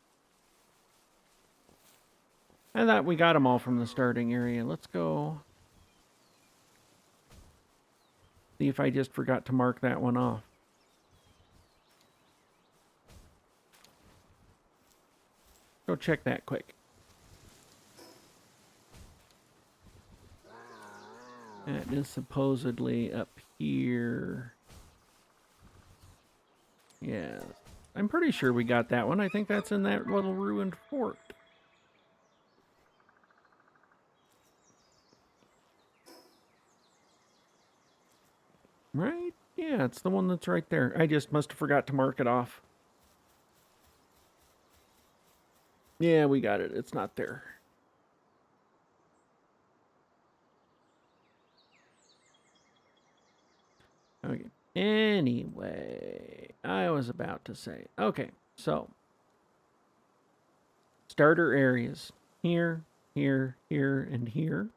I thought we got them all from the starting area. Let's go see if I just forgot to mark that one off. Go check that quick. That is supposedly up here. Yeah, I'm pretty sure we got that one. I think that's in that little ruined fort. Right? Yeah, it's the one that's right there. I just must have forgot to mark it off. Yeah, we got it. It's not there. Okay. Anyway, I was about to say. Okay, so starter areas here, here, here, and here.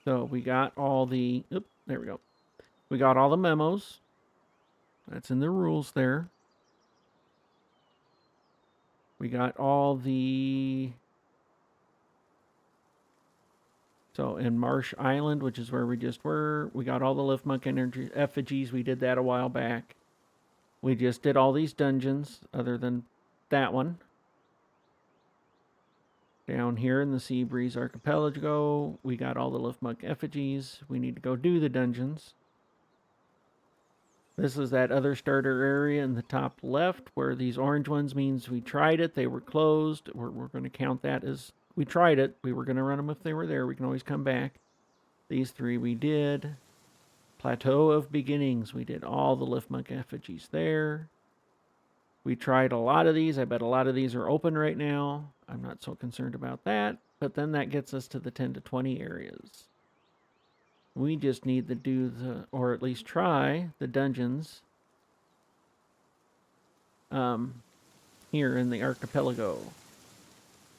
So we got all the. Oop, there we go. We got all the memos. That's in the rules there. We got all the. So in Marsh Island, which is where we just were, we got all the Liftmonk energy effigies. We did that a while back. We just did all these dungeons, other than that one. Down here in the Seabreeze Archipelago, we got all the Liftmonk effigies. We need to go do the dungeons. This is that other starter area in the top left where these orange ones means we tried it. They were closed. We're going to count that as we tried it. We were going to run them if they were there. We can always come back. These three we did. Plateau of Beginnings. We did all the Liftmonk effigies there. We tried a lot of these. I bet a lot of these are open right now. I'm not so concerned about that. But then that gets us to the 10 to 20 areas. We just need to do or at least try the dungeons here in the archipelago.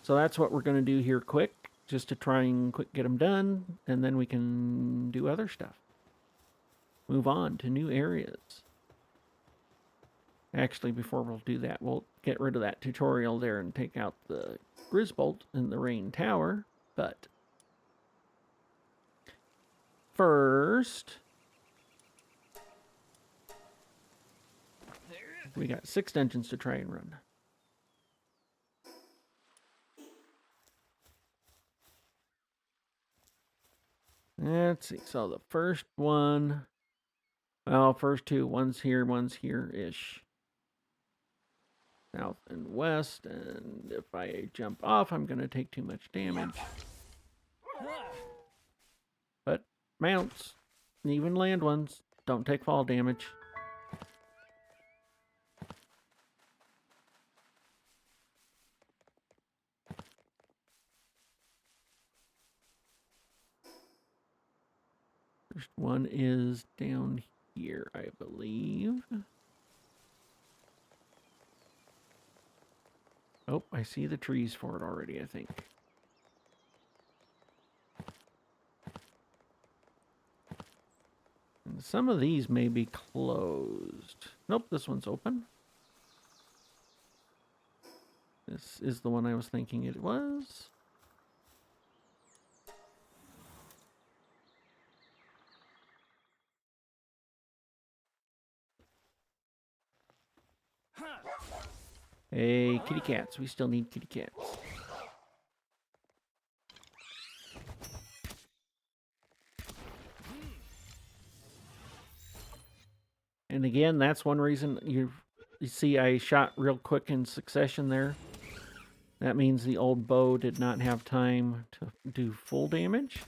So that's what we're going to do here quick, just to try and quick get them done, and then we can do other stuff. Move on to new areas. Actually, before we'll do that, we'll get rid of that tutorial there and take out the Grisbolt in the Rain Tower, but first, we got 6 dungeons to try and run. Let's see. So the first one, well, first 2, one's here-ish. South and west, and if I jump off, I'm going to take too much damage. But mounts, even land ones, don't take fall damage. First one is down here, I believe. Oh, I see the trees for it already, I think. And some of these may be closed. Nope, this one's open. This is the one I was thinking it was. Hey, kitty cats. We still need kitty cats. And again, that's one reason you see I shot real quick in succession there. That means the old bow did not have time to do full damage.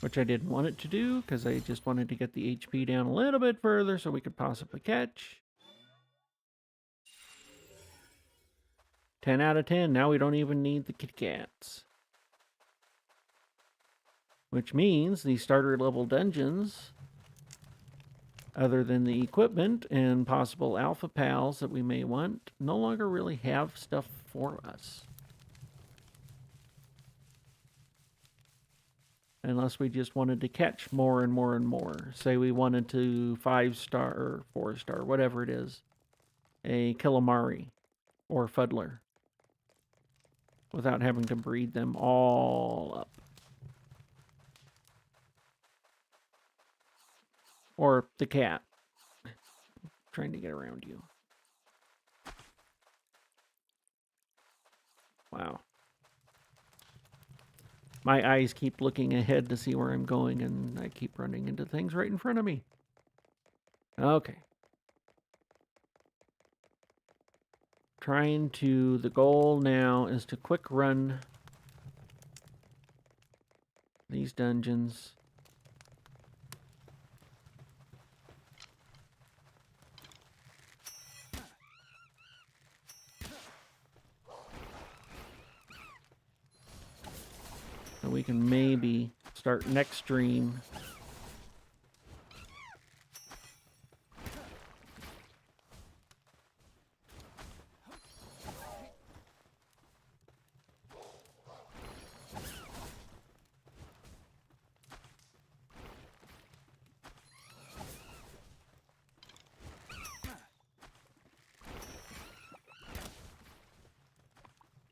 Which I didn't want it to do, because I just wanted to get the HP down a little bit further so we could possibly catch. 10 out of 10. Now we don't even need the kitty cats. Which means the starter level dungeons, other than the equipment and possible alpha pals that we may want, no longer really have stuff for us. Unless we just wanted to catch more and more and more. Say we wanted to 5-star or 4-star, whatever it is, a calamari or fuddler, without having to breed them all up. Or the cat. Trying to get around you. Wow. My eyes keep looking ahead to see where I'm going, and I keep running into things right in front of me. Okay. The goal now is to quick run these dungeons. So we can maybe start next stream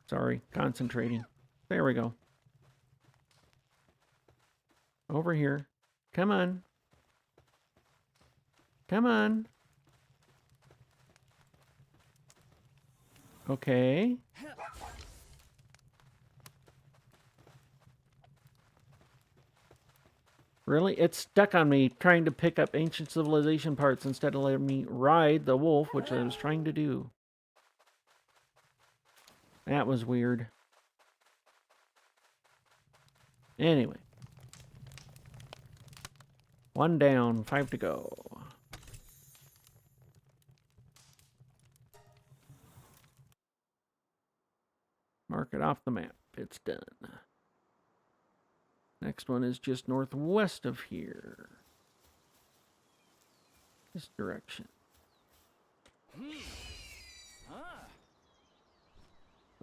Sorry, concentrating. There we go. Over here. Come on. Come on. Okay. Really? It's stuck on me trying to pick up ancient civilization parts instead of letting me ride the wolf, which I was trying to do. That was weird. Anyway. 1 down, 5 to go. Mark it off the map. It's done. Next one is just northwest of here. This direction. I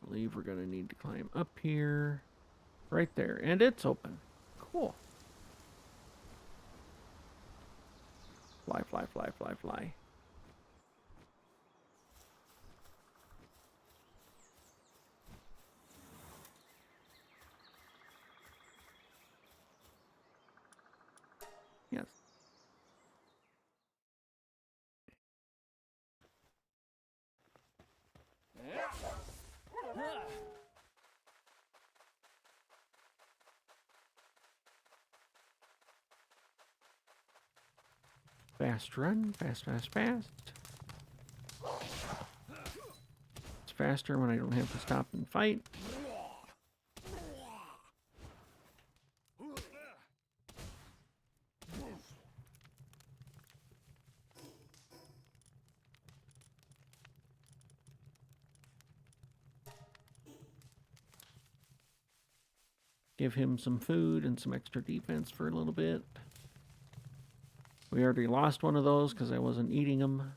believe we're going to need to climb up here. Right there. And it's open. Cool. Fly, fly, fly, fly, fly. Yes. Fast run. Fast, fast, fast. It's faster when I don't have to stop and fight. Give him some food and some extra defense for a little bit. We already lost one of those because I wasn't eating them.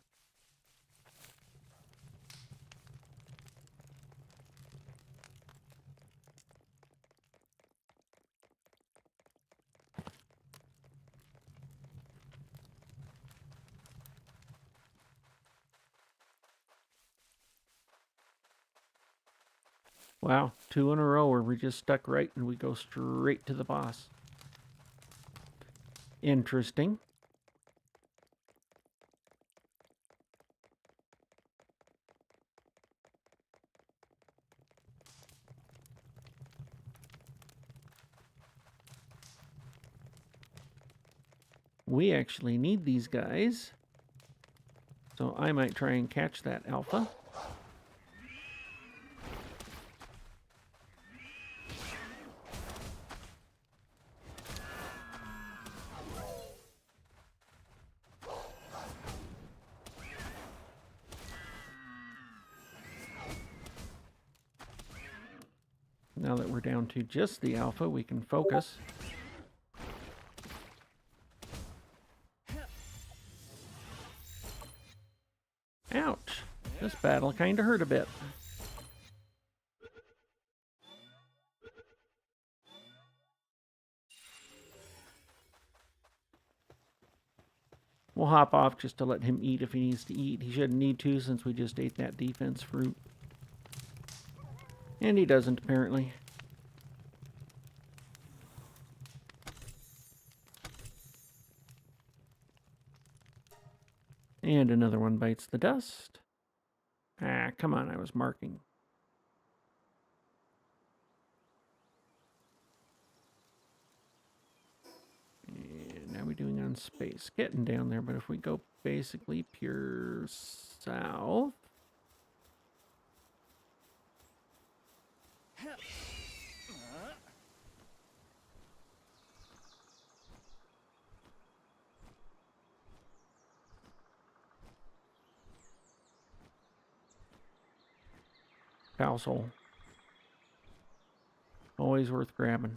Wow, 2 in a row where we just stuck right and we go straight to the boss. Interesting. We actually need these guys. So I might try and catch that alpha. Now that we're down to just the alpha, we can focus. Ouch. This battle kind of hurt a bit. We'll hop off just to let him eat if he needs to eat. He shouldn't need to since we just ate that defense fruit. And he doesn't, apparently. And another one bites the dust. Ah, come on, I was marking. And how are we doing on space? Getting down there, but if we go basically pure south... Palworld. Always worth grabbing.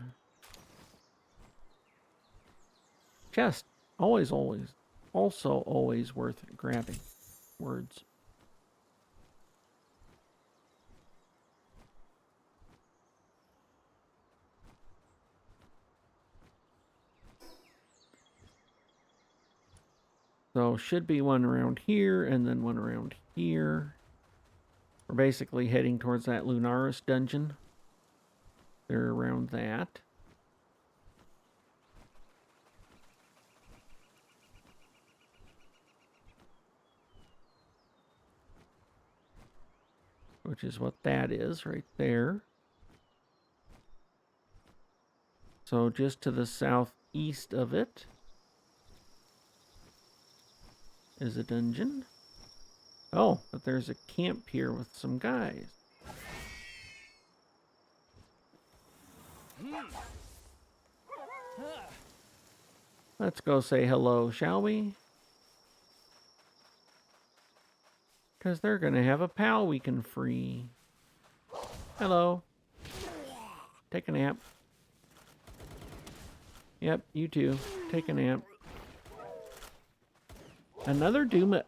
Chest. Always, always. Also always worth grabbing. Words. So should be one around here and then one around here. We're basically heading towards that Lunaris dungeon. They're around that. Which is what that is right there. So just to the southeast of it is a dungeon. Oh, but there's a camp here with some guys. Let's go say hello, shall we? Because they're going to have a pal we can free. Hello. Take a nap. Yep, you too. Take a nap. Another Duma...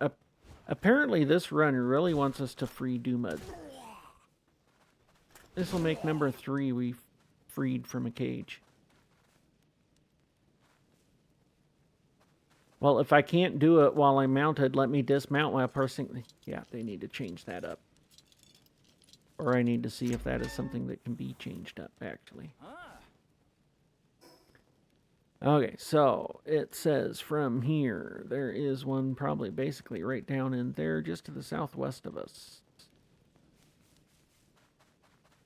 apparently this run really wants us to free Duma. This will make number 3 we freed from a cage. Well, if I can't do it while I'm mounted, let me dismount while pressing... Yeah, they need to change that up. Or I need to see if that is something that can be changed up, actually. Okay, so it says from here, there is one probably basically right down in there, just to the southwest of us.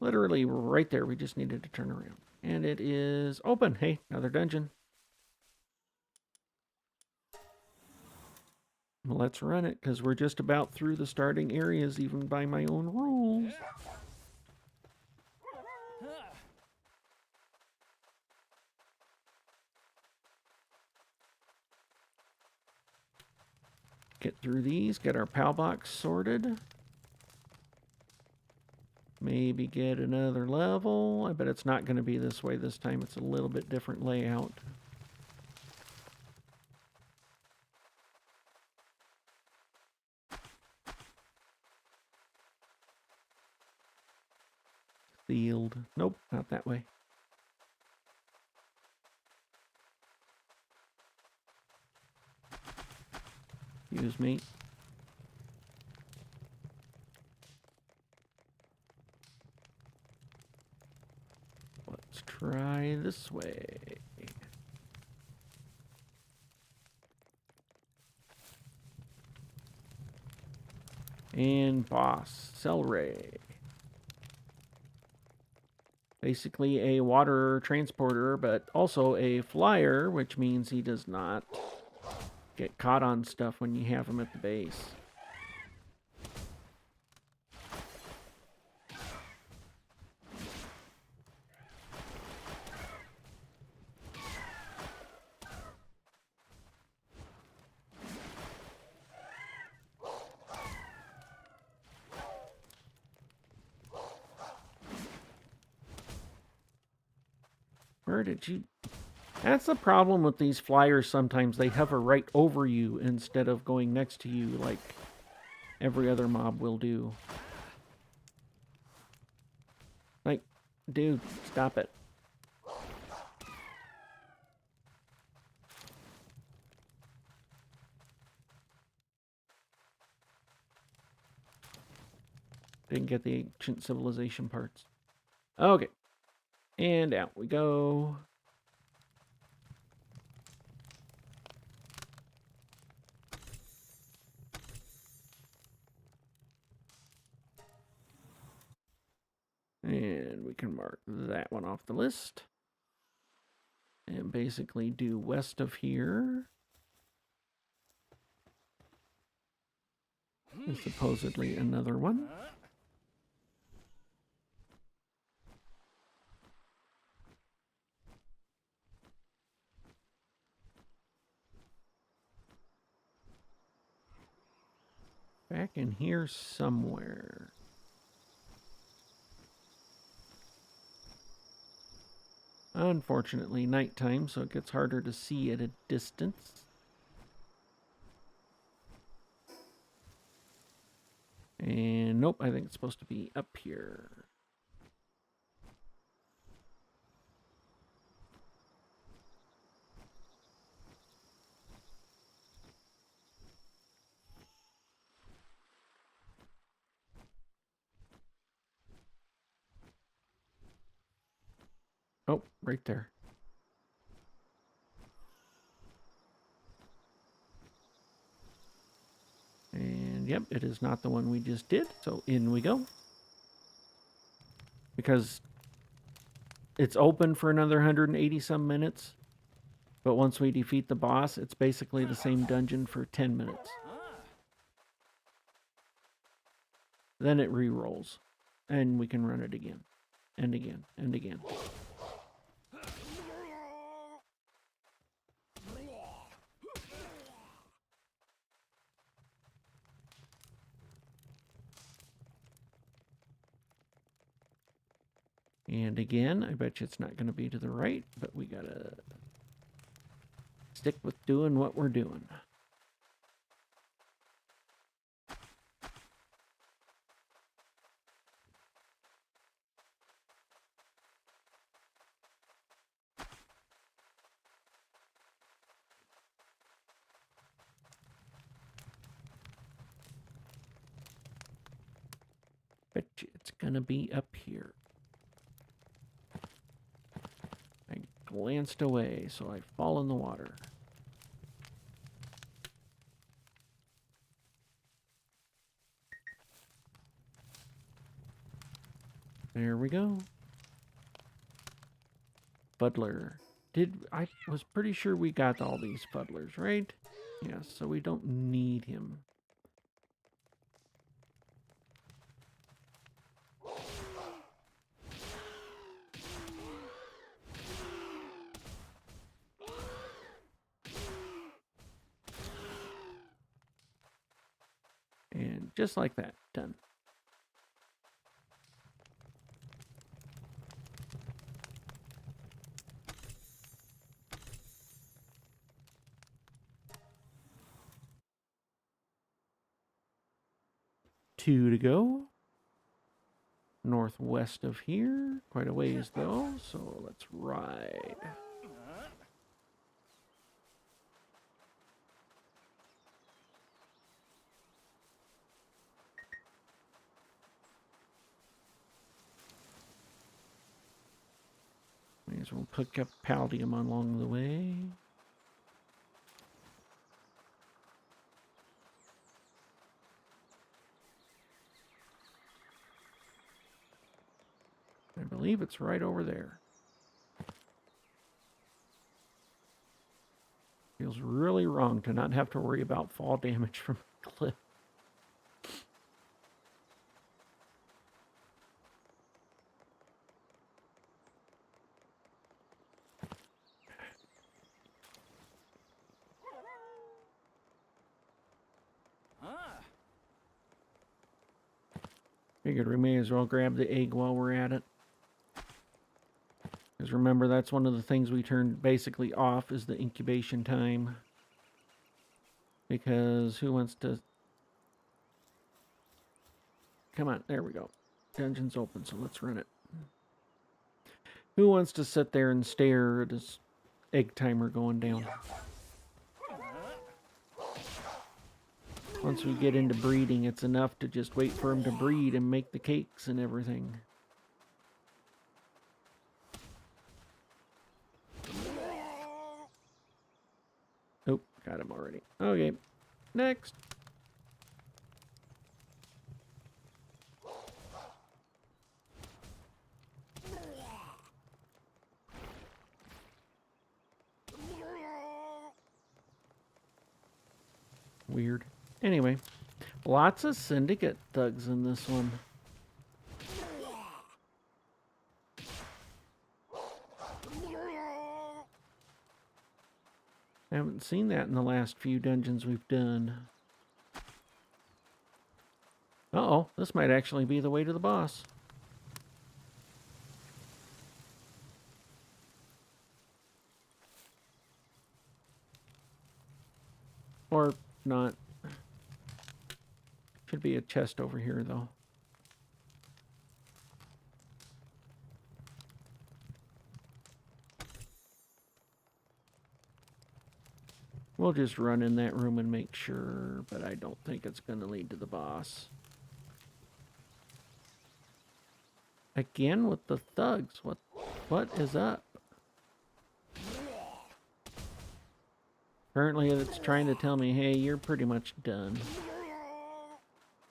Literally right there, we just needed to turn around. And it is open. Hey, another dungeon. Let's run it, because we're just about through the starting areas, even by my own rules. Get through these, get our PAL box sorted. Maybe get another level. I bet it's not going to be this way this time. It's a little bit different layout. Sealed. Nope, not that way. Excuse me. Let's try this way. And boss, Celery. Basically a water transporter, but also a flyer, which means he does not get caught on stuff when you have them at the base. Where did you... That's the problem with these flyers sometimes. They hover right over you instead of going next to you like every other mob will do. Like, dude, stop it. Didn't get the ancient civilization parts. Okay. And out we go. And we can mark that one off the list. And basically do west of here. There's supposedly another one. Back in here somewhere. Unfortunately, nighttime, so it gets harder to see at a distance. And nope, I think it's supposed to be up here. Oh, right there. And yep, it is not the one we just did, so in we go. Because it's open for another 180 some minutes, but once we defeat the boss, it's basically the same dungeon for 10 minutes. Then it re-rolls, and we can run it again, and again, and again. And again, I bet you it's not going to be to the right, but we gotta stick with doing what we're doing. Bet you it's gonna be up here. I glanced away, so I fall in the water. There we go. Fuddler. I was pretty sure we got all these fuddlers, right? Yes, so we don't need him. And just like that, done. Two to go. Northwest of here. Quite a ways though, so let's ride. May as well pick up Paldium along the way. I believe it's right over there. Feels really wrong to not have to worry about fall damage from a cliff. Figured we may as well grab the egg while we're at it. Because remember, that's one of the things we turned basically off is the incubation time. Because who wants to... Come on, there we go. Dungeon's open, so let's run it. Who wants to sit there and stare at his egg timer going down? Once we get into breeding, it's enough to just wait for them to breed and make the cakes and everything. Oh, got him already. Okay, next. Weird. Anyway, lots of syndicate thugs in this one. I haven't seen that in the last few dungeons we've done. Uh-oh, this might actually be the way to the boss. Or not. Should be a chest over here, though. We'll just run in that room and make sure, but I don't think it's going to lead to the boss. Again with the thugs. What is up? Apparently it's trying to tell me, hey, you're pretty much done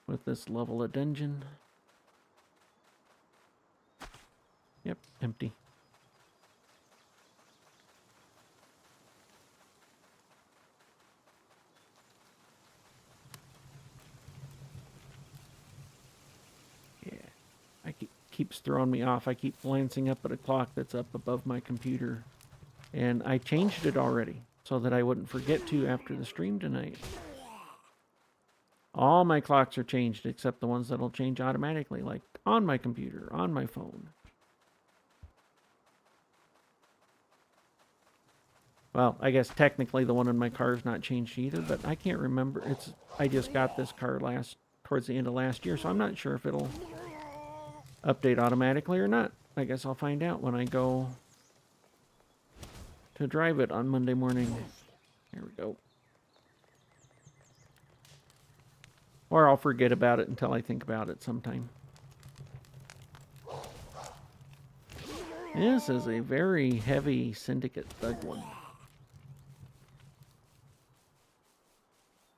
with this level of dungeon. Yep, empty. Keeps throwing me off. I keep glancing up at a clock that's up above my computer. And I changed it already so that I wouldn't forget to after the stream tonight. All my clocks are changed except the ones that'll change automatically, like on my computer, on my phone. Well, I guess technically the one in my car is not changed either, but I can't remember. I just got this car towards the end of last year, so I'm not sure if it'll update automatically or not. I guess I'll find out when I go to drive it on Monday morning. There we go. Or I'll forget about it until I think about it sometime. This is a very heavy syndicate thug one.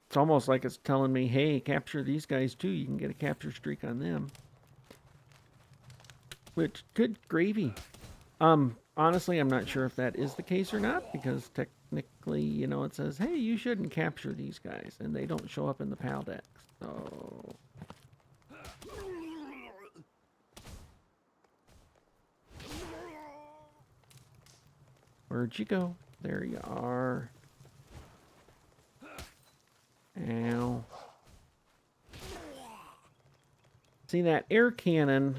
It's almost like it's telling me, hey, capture these guys too. You can get a capture streak on them. Which, good gravy. Honestly, I'm not sure if that is the case or not, because technically, you know, it says, hey, you shouldn't capture these guys, and they don't show up in the PAL decks. So... Where'd you go? There you are. Ow. See, that air cannon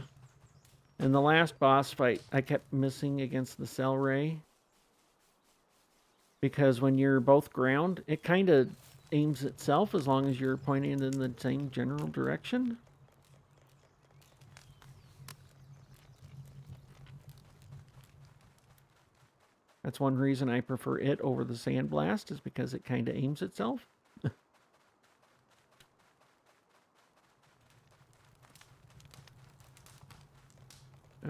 in the last boss fight, I kept missing against the cell ray. Because when you're both ground, it kind of aims itself as long as you're pointing in the same general direction. That's one reason I prefer it over the Sandblast, is because it kind of aims itself.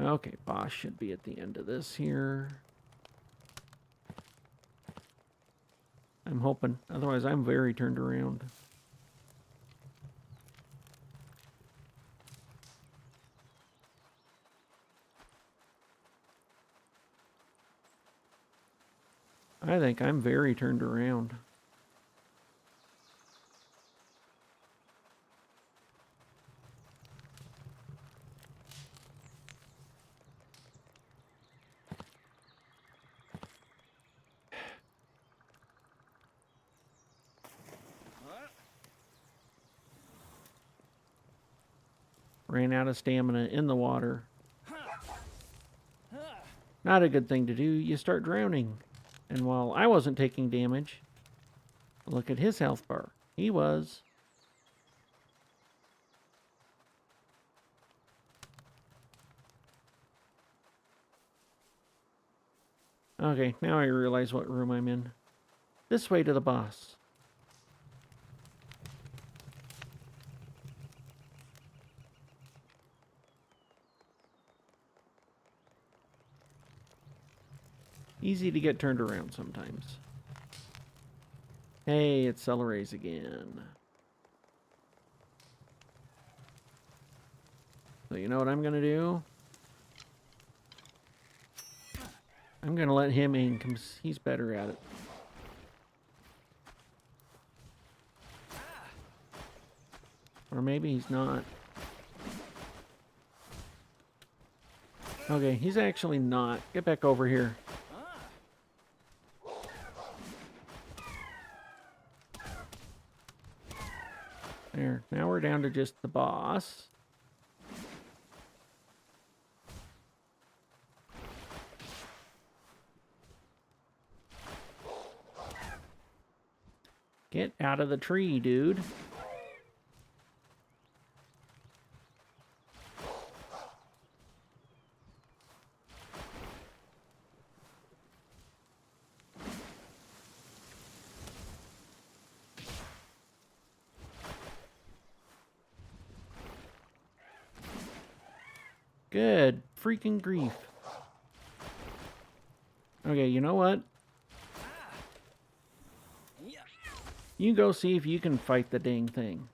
Okay, boss should be at the end of this here. I'm hoping. Otherwise, I'm very turned around. I think I'm very turned around. Ran out of stamina in the water. Not a good thing to do. You start drowning. And while I wasn't taking damage, look at his health bar. He was. Okay, now I realize what room I'm in. This way to the boss. Easy to get turned around sometimes. Hey, it's Celery's again. So you know what I'm gonna do? I'm gonna let him in because he's better at it. Or maybe he's not. Okay, he's actually not. Get back over here. There. Now we're down to just the boss. Get out of the tree, dude. Good freaking grief. Okay, you know what? You go see if you can fight the dang thing.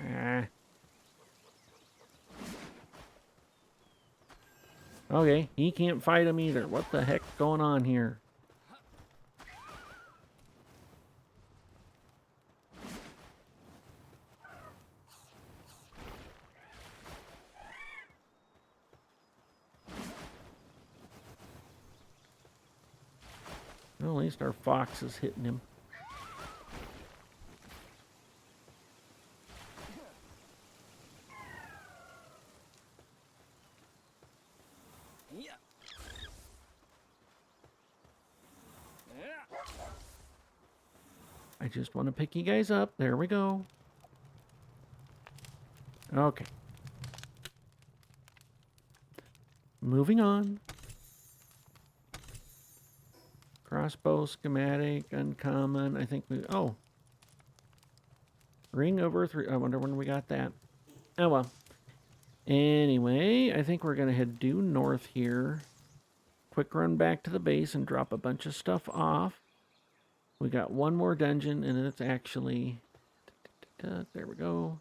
Ah. Okay, he can't fight him either. What the heck's going on here? Well, at least our fox is hitting him. I just want to pick you guys up. There we go. Okay. Moving on. Crossbow schematic, uncommon. I think we... Oh. Ring of Earth. I wonder when we got that. Oh, well. Anyway, I think we're going to head due north here. Quick run back to the base and drop a bunch of stuff off. We got one more dungeon, and it's actually... There we go.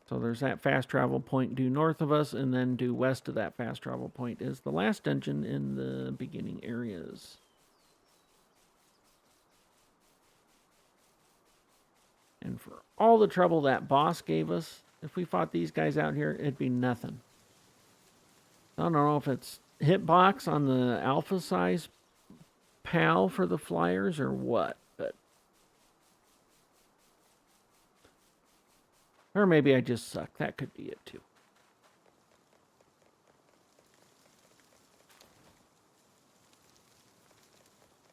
So there's that fast travel point due north of us, and then due west of that fast travel point is the last dungeon in the beginning areas. And for all the trouble that boss gave us, if we fought these guys out here, it'd be nothing. I don't know if it's hitbox on the alpha size PAL for the flyers or what, but... Or maybe I just suck. That could be it too.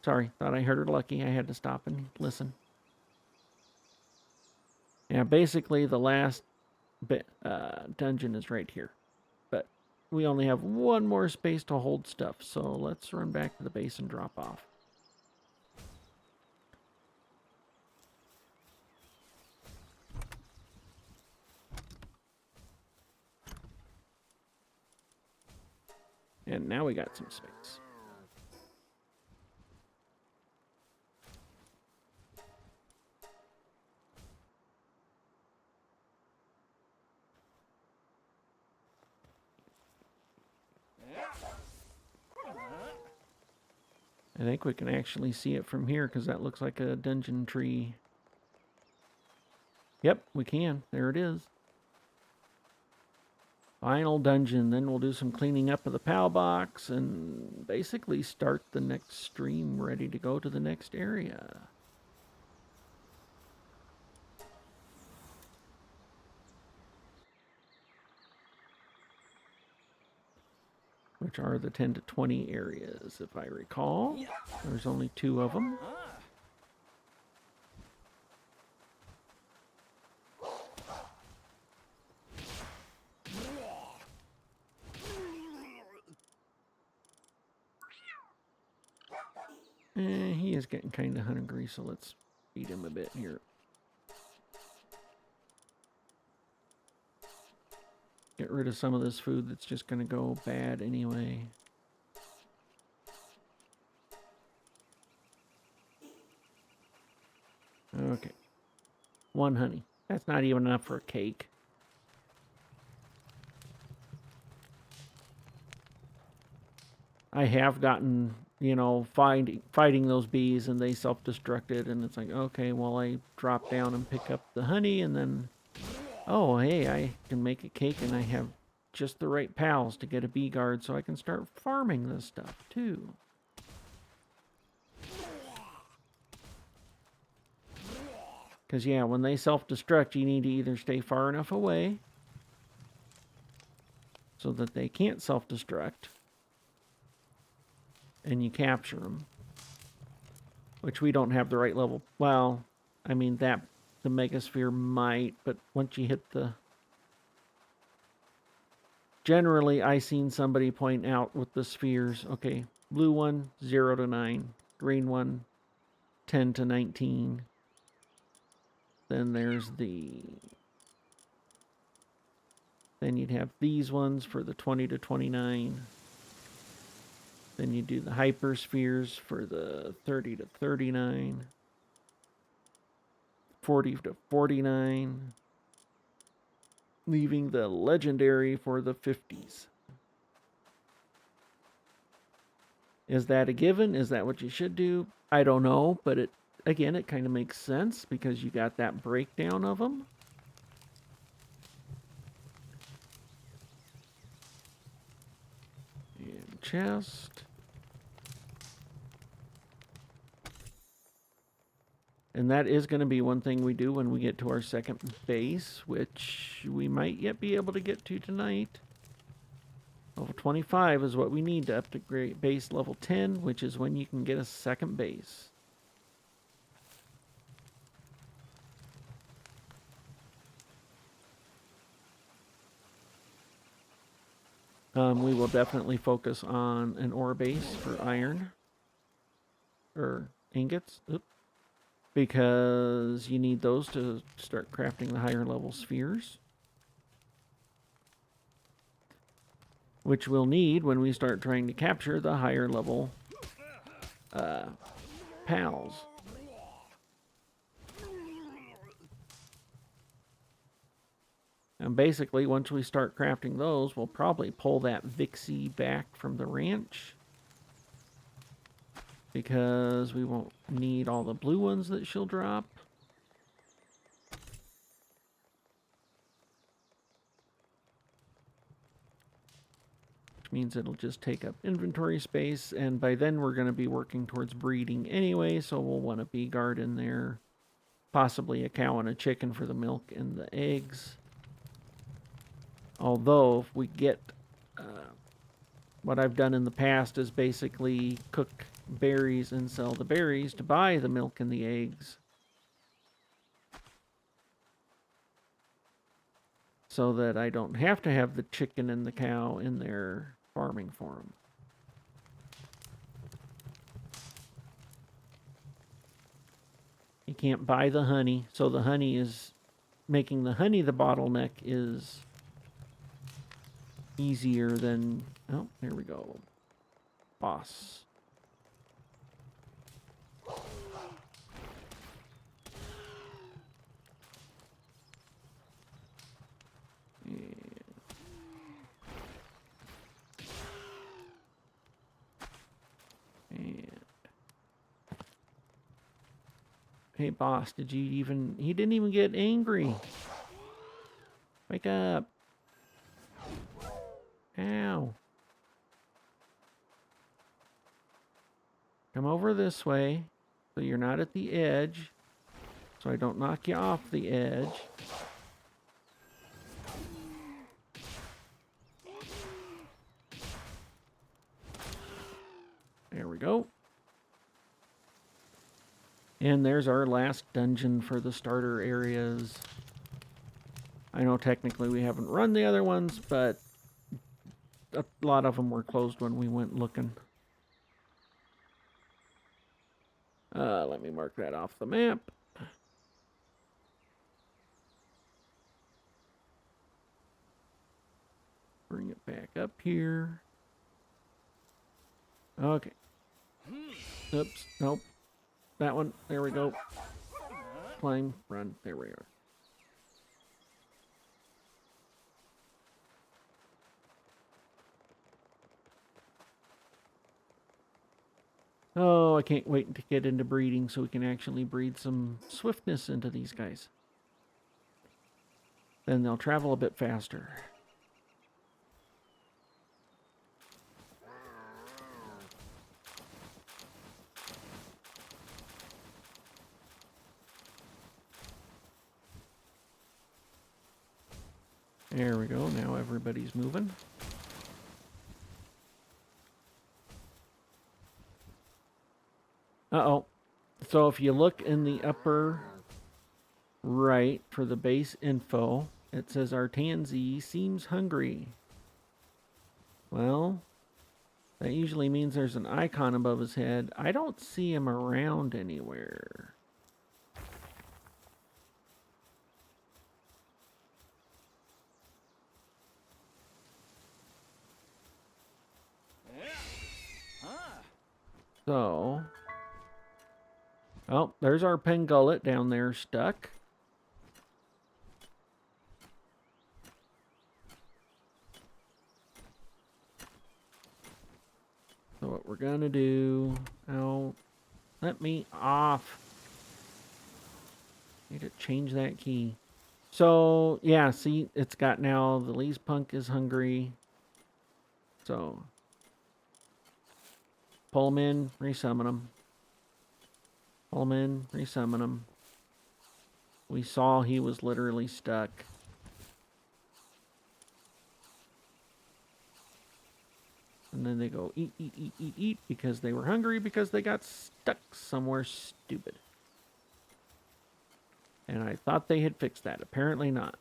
Sorry, thought I heard her lucky. I had to stop and listen. Yeah, basically the last dungeon is right here. But we only have one more space to hold stuff, so let's run back to the base and drop off. And now we got some space. I think we can actually see it from here because that looks like a dungeon tree. Yep, we can. There it is. Final dungeon. Then we'll do some cleaning up of the PAL box and basically start the next stream ready to go to the next area. Which are the 10 to 20 areas, if I recall. There's only 2 of them. He is getting kind of hungry, so let's feed him a bit here. Get rid of some of this food that's just going to go bad anyway. Okay. 1 honey. That's not even enough for a cake. I have gotten, you know, fighting those bees and they self-destructed, and it's like, okay, well, I drop down and pick up the honey, and then, oh, hey, I can make a cake, and I have just the right pals to get a bee guard, so I can start farming this stuff, too. Because, yeah, when they self-destruct, you need to either stay far enough away so that they can't self-destruct, and you capture them, which we don't have the right level. Well, I mean, the Megasphere might, but once you hit the... Generally, I seen somebody point out with the spheres, okay, blue one, 0 to 9, green one, 10 to 19. Then there's then you'd have these ones for the 20 to 29. Then you do the hyperspheres for the 30 to 39, 40 to 49, leaving the legendary for the 50s. Is that a given? Is that what you should do? I don't know, but it kind of makes sense because you got that breakdown of them. And chest. And that is going to be one thing we do when we get to our second base, which we might yet be able to get to tonight. Level 25 is what we need to upgrade base level 10, which is when you can get a second base. We will definitely focus on an ore base for iron. Or ingots. Oops. Because you need those to start crafting the higher level spheres. Which we'll need when we start trying to capture the higher level pals. And basically, once we start crafting those, we'll probably pull that Vixie back from the ranch. Because we won't need all the blue ones that she'll drop. Which means it'll just take up inventory space, and by then we're going to be working towards breeding anyway, so we'll want a bee guard in there. Possibly a cow and a chicken for the milk and the eggs. Although, if we get... what I've done in the past is basically cook berries and sell the berries to buy the milk and the eggs. So that I don't have to have the chicken and the cow in there farming for them. You can't buy the honey, so the honey is... Making the honey the bottleneck is easier than... Oh, there we go. Boss. And Hey, boss, did you even... He didn't even get angry. Wake up. Ow. Come over this way so you're not at the edge, so I don't knock you off the edge. There we go. And there's our last dungeon for the starter areas. I know technically we haven't run the other ones, but a lot of them were closed when we went looking. Let me mark that off the map. Bring it back up here. Okay. Oops. Nope. That one. There we go. Climb. Run. There we are. Oh, I can't wait to get into breeding so we can actually breed some swiftness into these guys. Then they'll travel a bit faster. There we go. Now everybody's moving. Uh-oh. So if you look in the upper right for the base info, it says our Tansy seems hungry. Well, that usually means there's an icon above his head. I don't see him around anywhere. So, oh, there's our Pengullet down there stuck. So what we're gonna do, oh, let me off. Need to change that key. So, yeah, see, it's got now, the Lee's Punk is hungry. So, pull him in, resummon him. Pull him in, resummon him. We saw he was literally stuck. And then they go eat, eat, eat, eat, eat because they were hungry because they got stuck somewhere stupid. And I thought they had fixed that. Apparently not.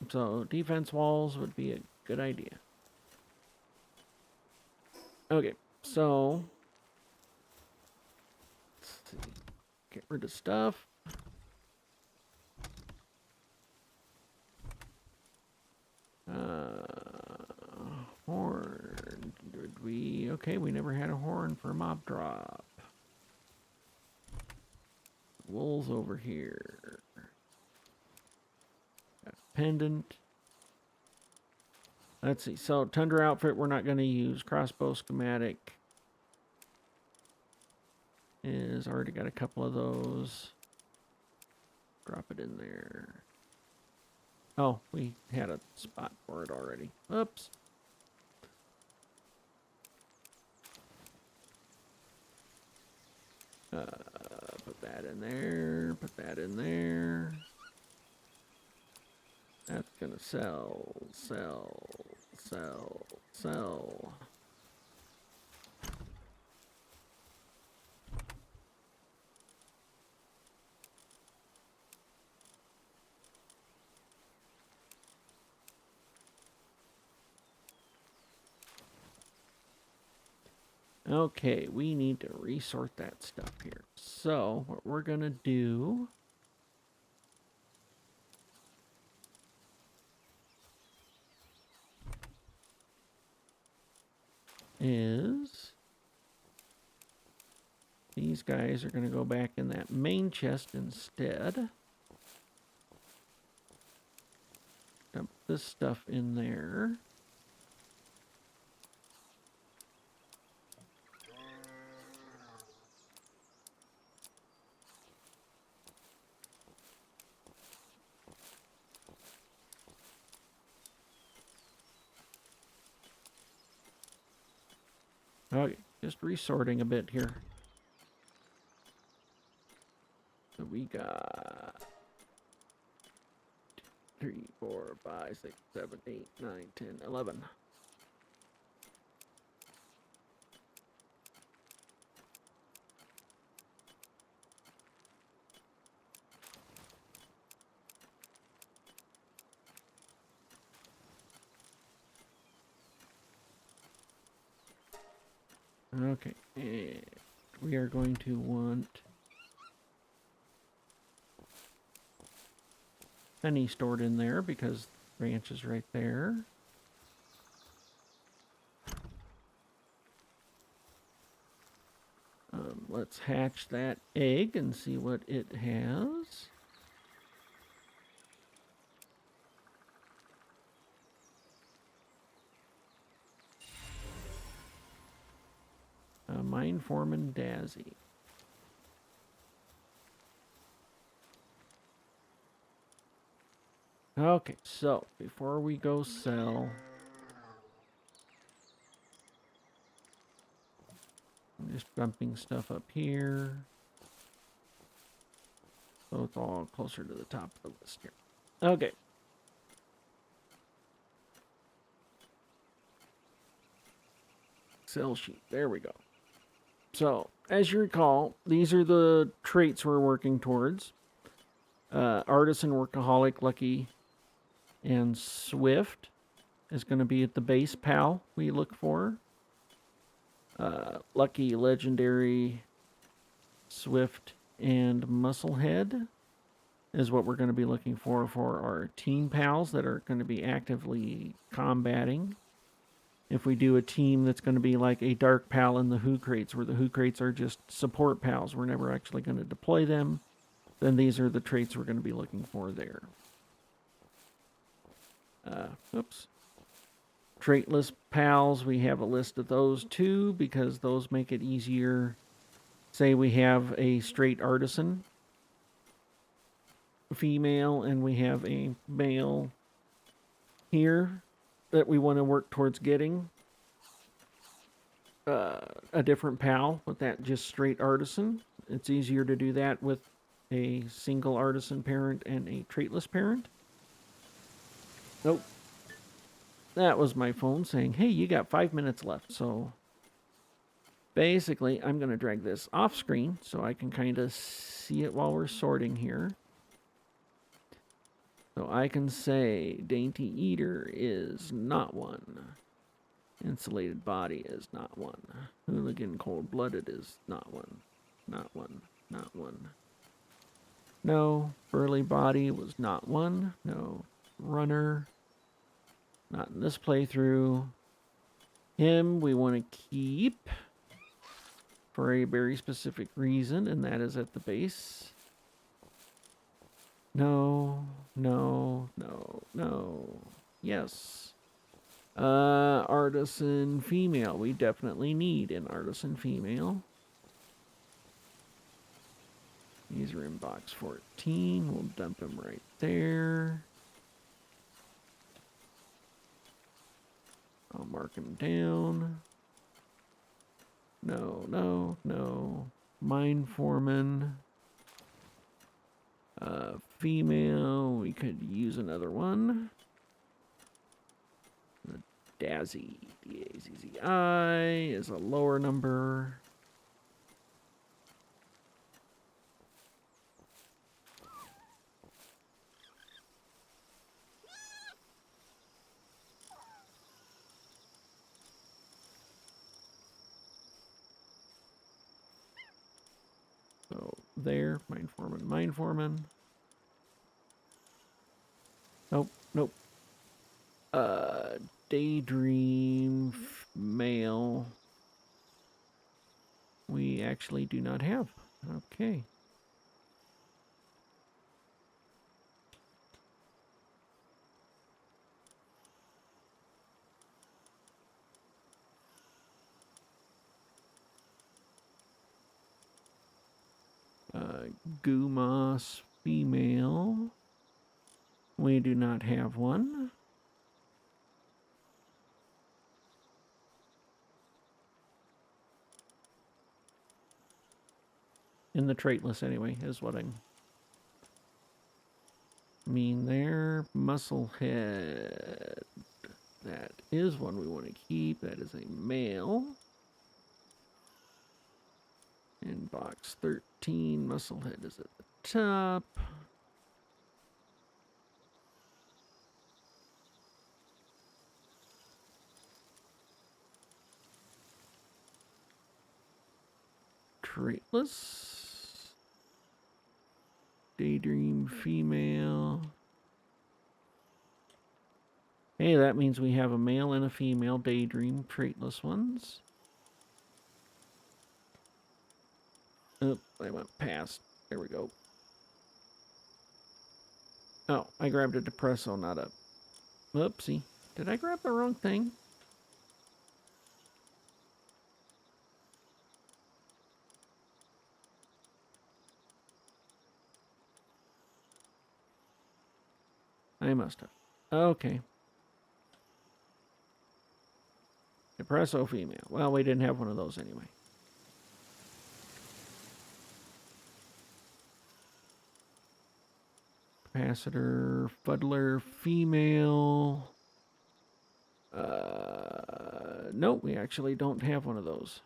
So defense walls would be a good idea. Okay, so let's see. Get rid of stuff. Horn. Did we? Okay, we never had a horn for a mob drop. Wool's over here. Got a pendant. Let's see. So, Tundra outfit we're not going to use. Crossbow schematic is already got a couple of those. Drop it in there. Oh, we had a spot for it already. Oops. Put that in there. Put that in there. That's gonna sell, sell, sell, sell. Okay, we need to resort that stuff here. So, what we're gonna do is these guys are gonna go back in that main chest instead. Dump this stuff in there. Okay, just resorting a bit here. So we got 3, 4, 5, 6, 7, 8, 9, 10, 11. Okay, and we are going to want penny stored in there because ranch is right there. Let's hatch that egg and see what it has. Mine Foreman Dazzy. Okay, so before we go sell, I'm just dumping stuff up here. So it's all closer to the top of the list here. Okay. Sell sheet. There we go. So, as you recall, these are the traits we're working towards. Artisan, Workaholic, Lucky, and Swift is going to be at the base pal we look for. Lucky, Legendary, Swift, and Musclehead is what we're going to be looking for our team pals that are going to be actively combating. If we do a team that's going to be like a Dark Pal in the Who Crates, where the Who Crates are just support pals, we're never actually going to deploy them, then these are the traits we're going to be looking for there. Oops. Traitless pals, we have a list of those too, because those make it easier. Say we have a straight artisan female and we have a male here that we want to work towards getting a different pal with that just straight artisan. It's easier to do that with a single artisan parent and a traitless parent. Nope. That was my phone saying, hey, you got 5 minutes left. So basically, I'm going to drag this off screen so I can kind of see it while we're sorting here. So I can say Dainty Eater is not one. Insulated Body is not one. Hooligan Cold-Blooded is not one. Not one. Not one. No. Burly Body was not one. No. Runner. Not in this playthrough. Him we want to keep for a very specific reason, and that is at the base. No. No. No. No. Yes. Artisan female. We definitely need an artisan female. These are in box 14. We'll dump them right there. I'll mark them down. No, no, no. Mine Foreman. Female. We could use another one. Dazzy, D-A-Z-Z-I, is a lower number. So there, Mine Foreman, Mine Foreman. Nope, nope. Daydream male. We actually do not have. Okay. Gumas female. We do not have one. In the trait list anyway, is what I mean there. Musclehead. That is one we want to keep. That is a male. In box 13, Musclehead is at the top. Traitless. Daydream female. Hey, that means we have a male and a female Daydream traitless ones. Oh, I went past. There we go. Oh, I grabbed a Depresso, not a... Oopsie. Did I grab the wrong thing? I must have. Okay. Depresso female. Well, we didn't have one of those anyway. Capacitor, Fuddler, female. No, we actually don't have one of those.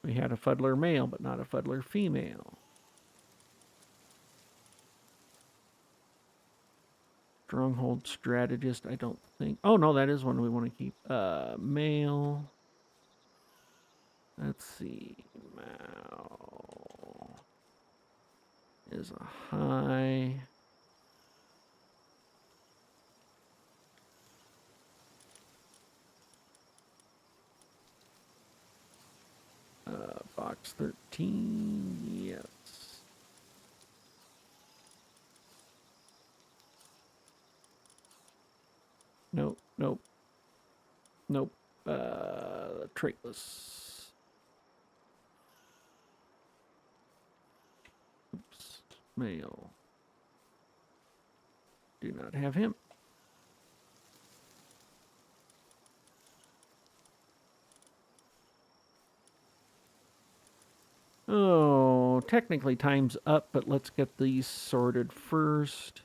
We had a Fuddler male, but not a Fuddler female. Stronghold Strategist, I don't think. Oh, no, that is one we want to keep. Male. Let's see. Mao is a high. Box 13, yes. Nope, nope. Nope. Traitless. Oops. Male. Do not have him. Oh, technically time's up, but let's get these sorted first.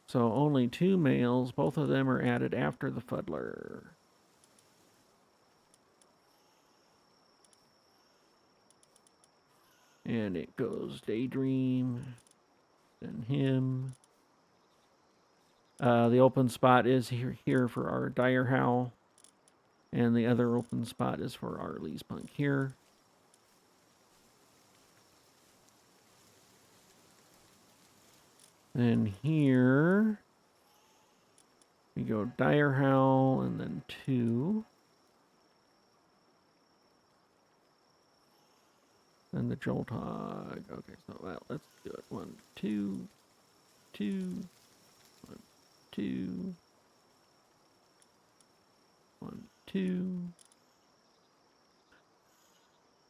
So only 2 males. Both of them are added after the Fuddler. And it goes Daydream, then him. The open spot is here for our Dire Howl. And the other open spot is for our Lee's Punk here. Then here, we go Dire Howl and then 2. Then the Jolt Hog. Okay, so well, let's do it. 1, 2, 2, 1, 2, 1, 2.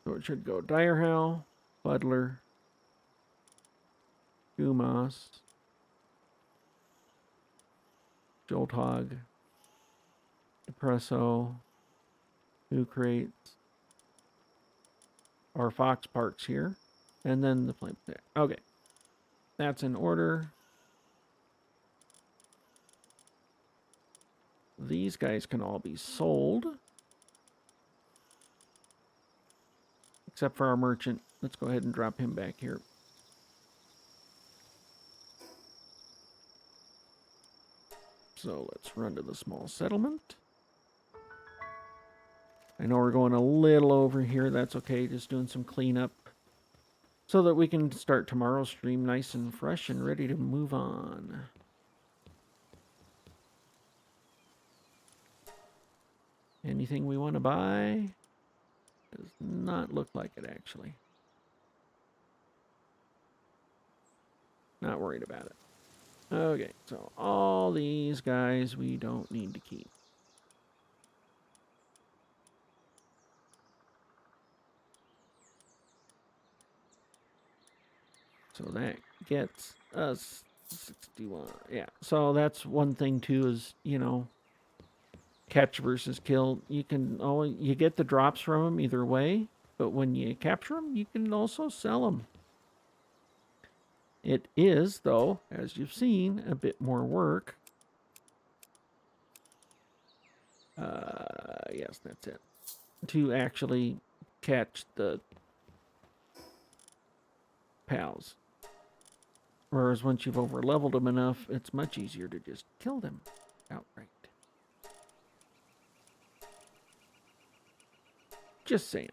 So it should go Dire Howl, Fuddler, Gumas, Jolt Hog, Depresso, Who Crates, our Fox Parks here, and then the Flame Stick. Okay, that's in order. These guys can all be sold. Except for our merchant. Let's go ahead and drop him back here. So let's run to the small settlement. I know we're going a little over here. That's okay. Just doing some cleanup so that we can start tomorrow's stream nice and fresh and ready to move on. Anything we want to buy? Does not look like it, actually. Not worried about it. Okay, so all these guys we don't need to keep. So that gets us 61. Yeah. So that's one thing too is, catch versus kill. You get the drops from them either way, but when you capture them, you can also sell them. It is, though, as you've seen, a bit more work. Yes, that's it. To actually catch the pals. Whereas once you've over leveled them enough, it's much easier to just kill them outright. Just saying.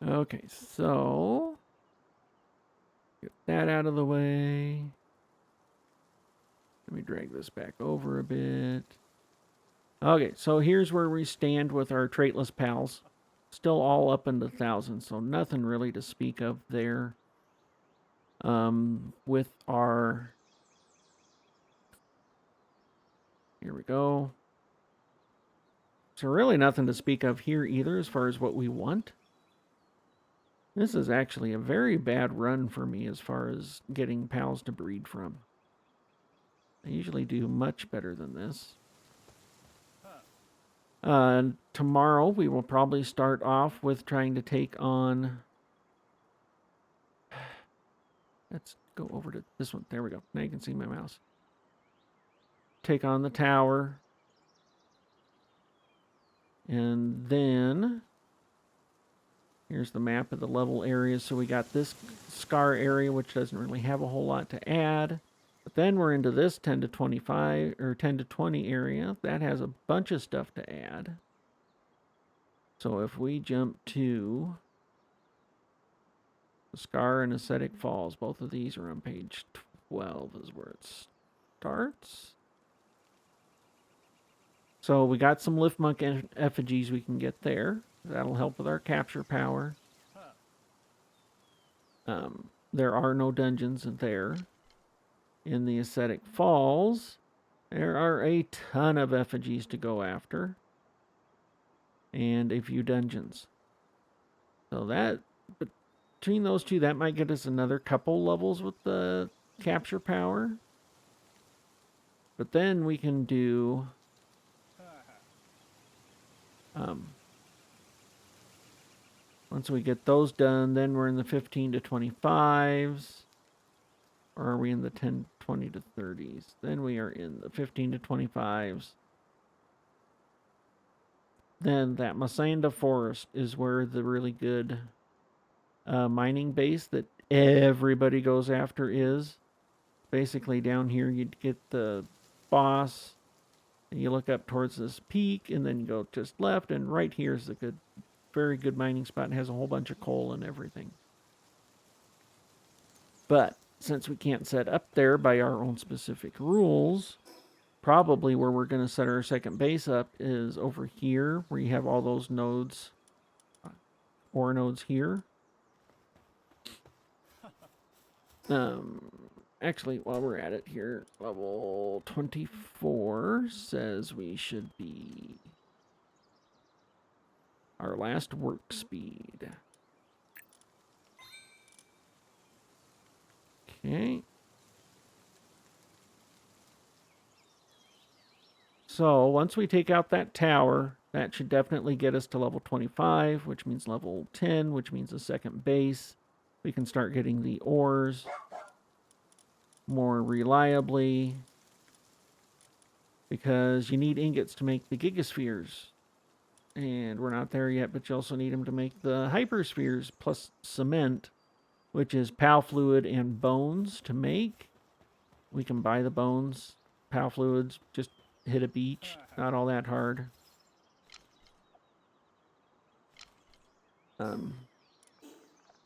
Okay, so get that out of the way. Let me drag this back over a bit. Okay, so here's where we stand with our traitless pals. Still all up in the thousands, so nothing really to speak of there. With our... Here we go. So really nothing to speak of here either as far as what we want. This is actually a very bad run for me as far as getting pals to breed from. I usually do much better than this. Tomorrow we will probably start off with trying to take on... Let's go over to this one. There we go. Now you can see my mouse. Take on the tower. And then... Here's the map of the level areas. So we got this scar area, which doesn't really have a whole lot to add. But then we're into this 10 to 25 or 10 to 20 area. That has a bunch of stuff to add. So if we jump to the Scar and Ascetic Falls, both of these are on page 12 is where it starts. So we got some lift monk effigies we can get there. That'll help with our capture power. There are no dungeons there. In the Ascetic Falls, there are a ton of effigies to go after. And a few dungeons. So that, between those two, that might get us another couple levels with the capture power. But then we can do... once we get those done, then we're in the 15 to 25s. Or are we in the 10, 20 to 30s? Then we are in the 15 to 25s. Then that Masanda Forest is where the really good mining base that everybody goes after is. Basically down here you'd get the boss, and you look up towards this peak, and then you go just left, and right here is a good, very good mining spot. It has a whole bunch of coal and everything. But since we can't set up there by our own specific rules, probably where we're going to set our second base up is over here, where you have all those nodes, ore nodes here. Actually, while we're at it here, level 24 says we should be our last work speed. Okay. So once we take out that tower, that should definitely get us to level 25, which means level 10, which means a second base. We can start getting the ores more reliably, because you need ingots to make the gigaspheres. And we're not there yet, but you also need them to make the hyperspheres, plus cement, which is PAL fluid and bones to make. We can buy the bones. PAL fluids, just hit a beach. Not all that hard.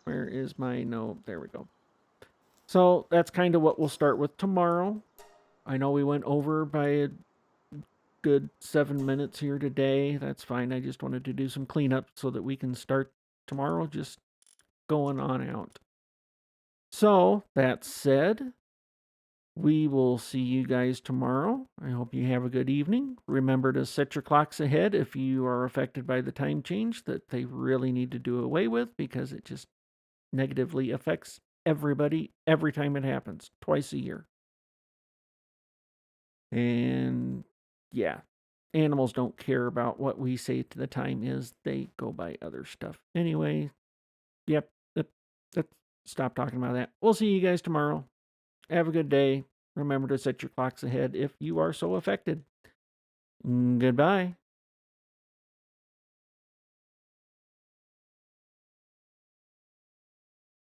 Where is my... No, there we go. So that's kind of what we'll start with tomorrow. I know we went over by a good 7 minutes here today. That's fine. I just wanted to do some cleanup so that we can start tomorrow just going on out. So, that said, We will see you guys tomorrow. I hope you have a good evening. Remember to set your clocks ahead if you are affected by the time change that they really need to do away with, because it just negatively affects everybody every time it happens, twice a year. And yeah, animals don't care about what we say to the time is. They go by other stuff. Anyway, yep, that, stop talking about that. We'll see you guys tomorrow. Have a good day. Remember to set your clocks ahead if you are so affected. Goodbye.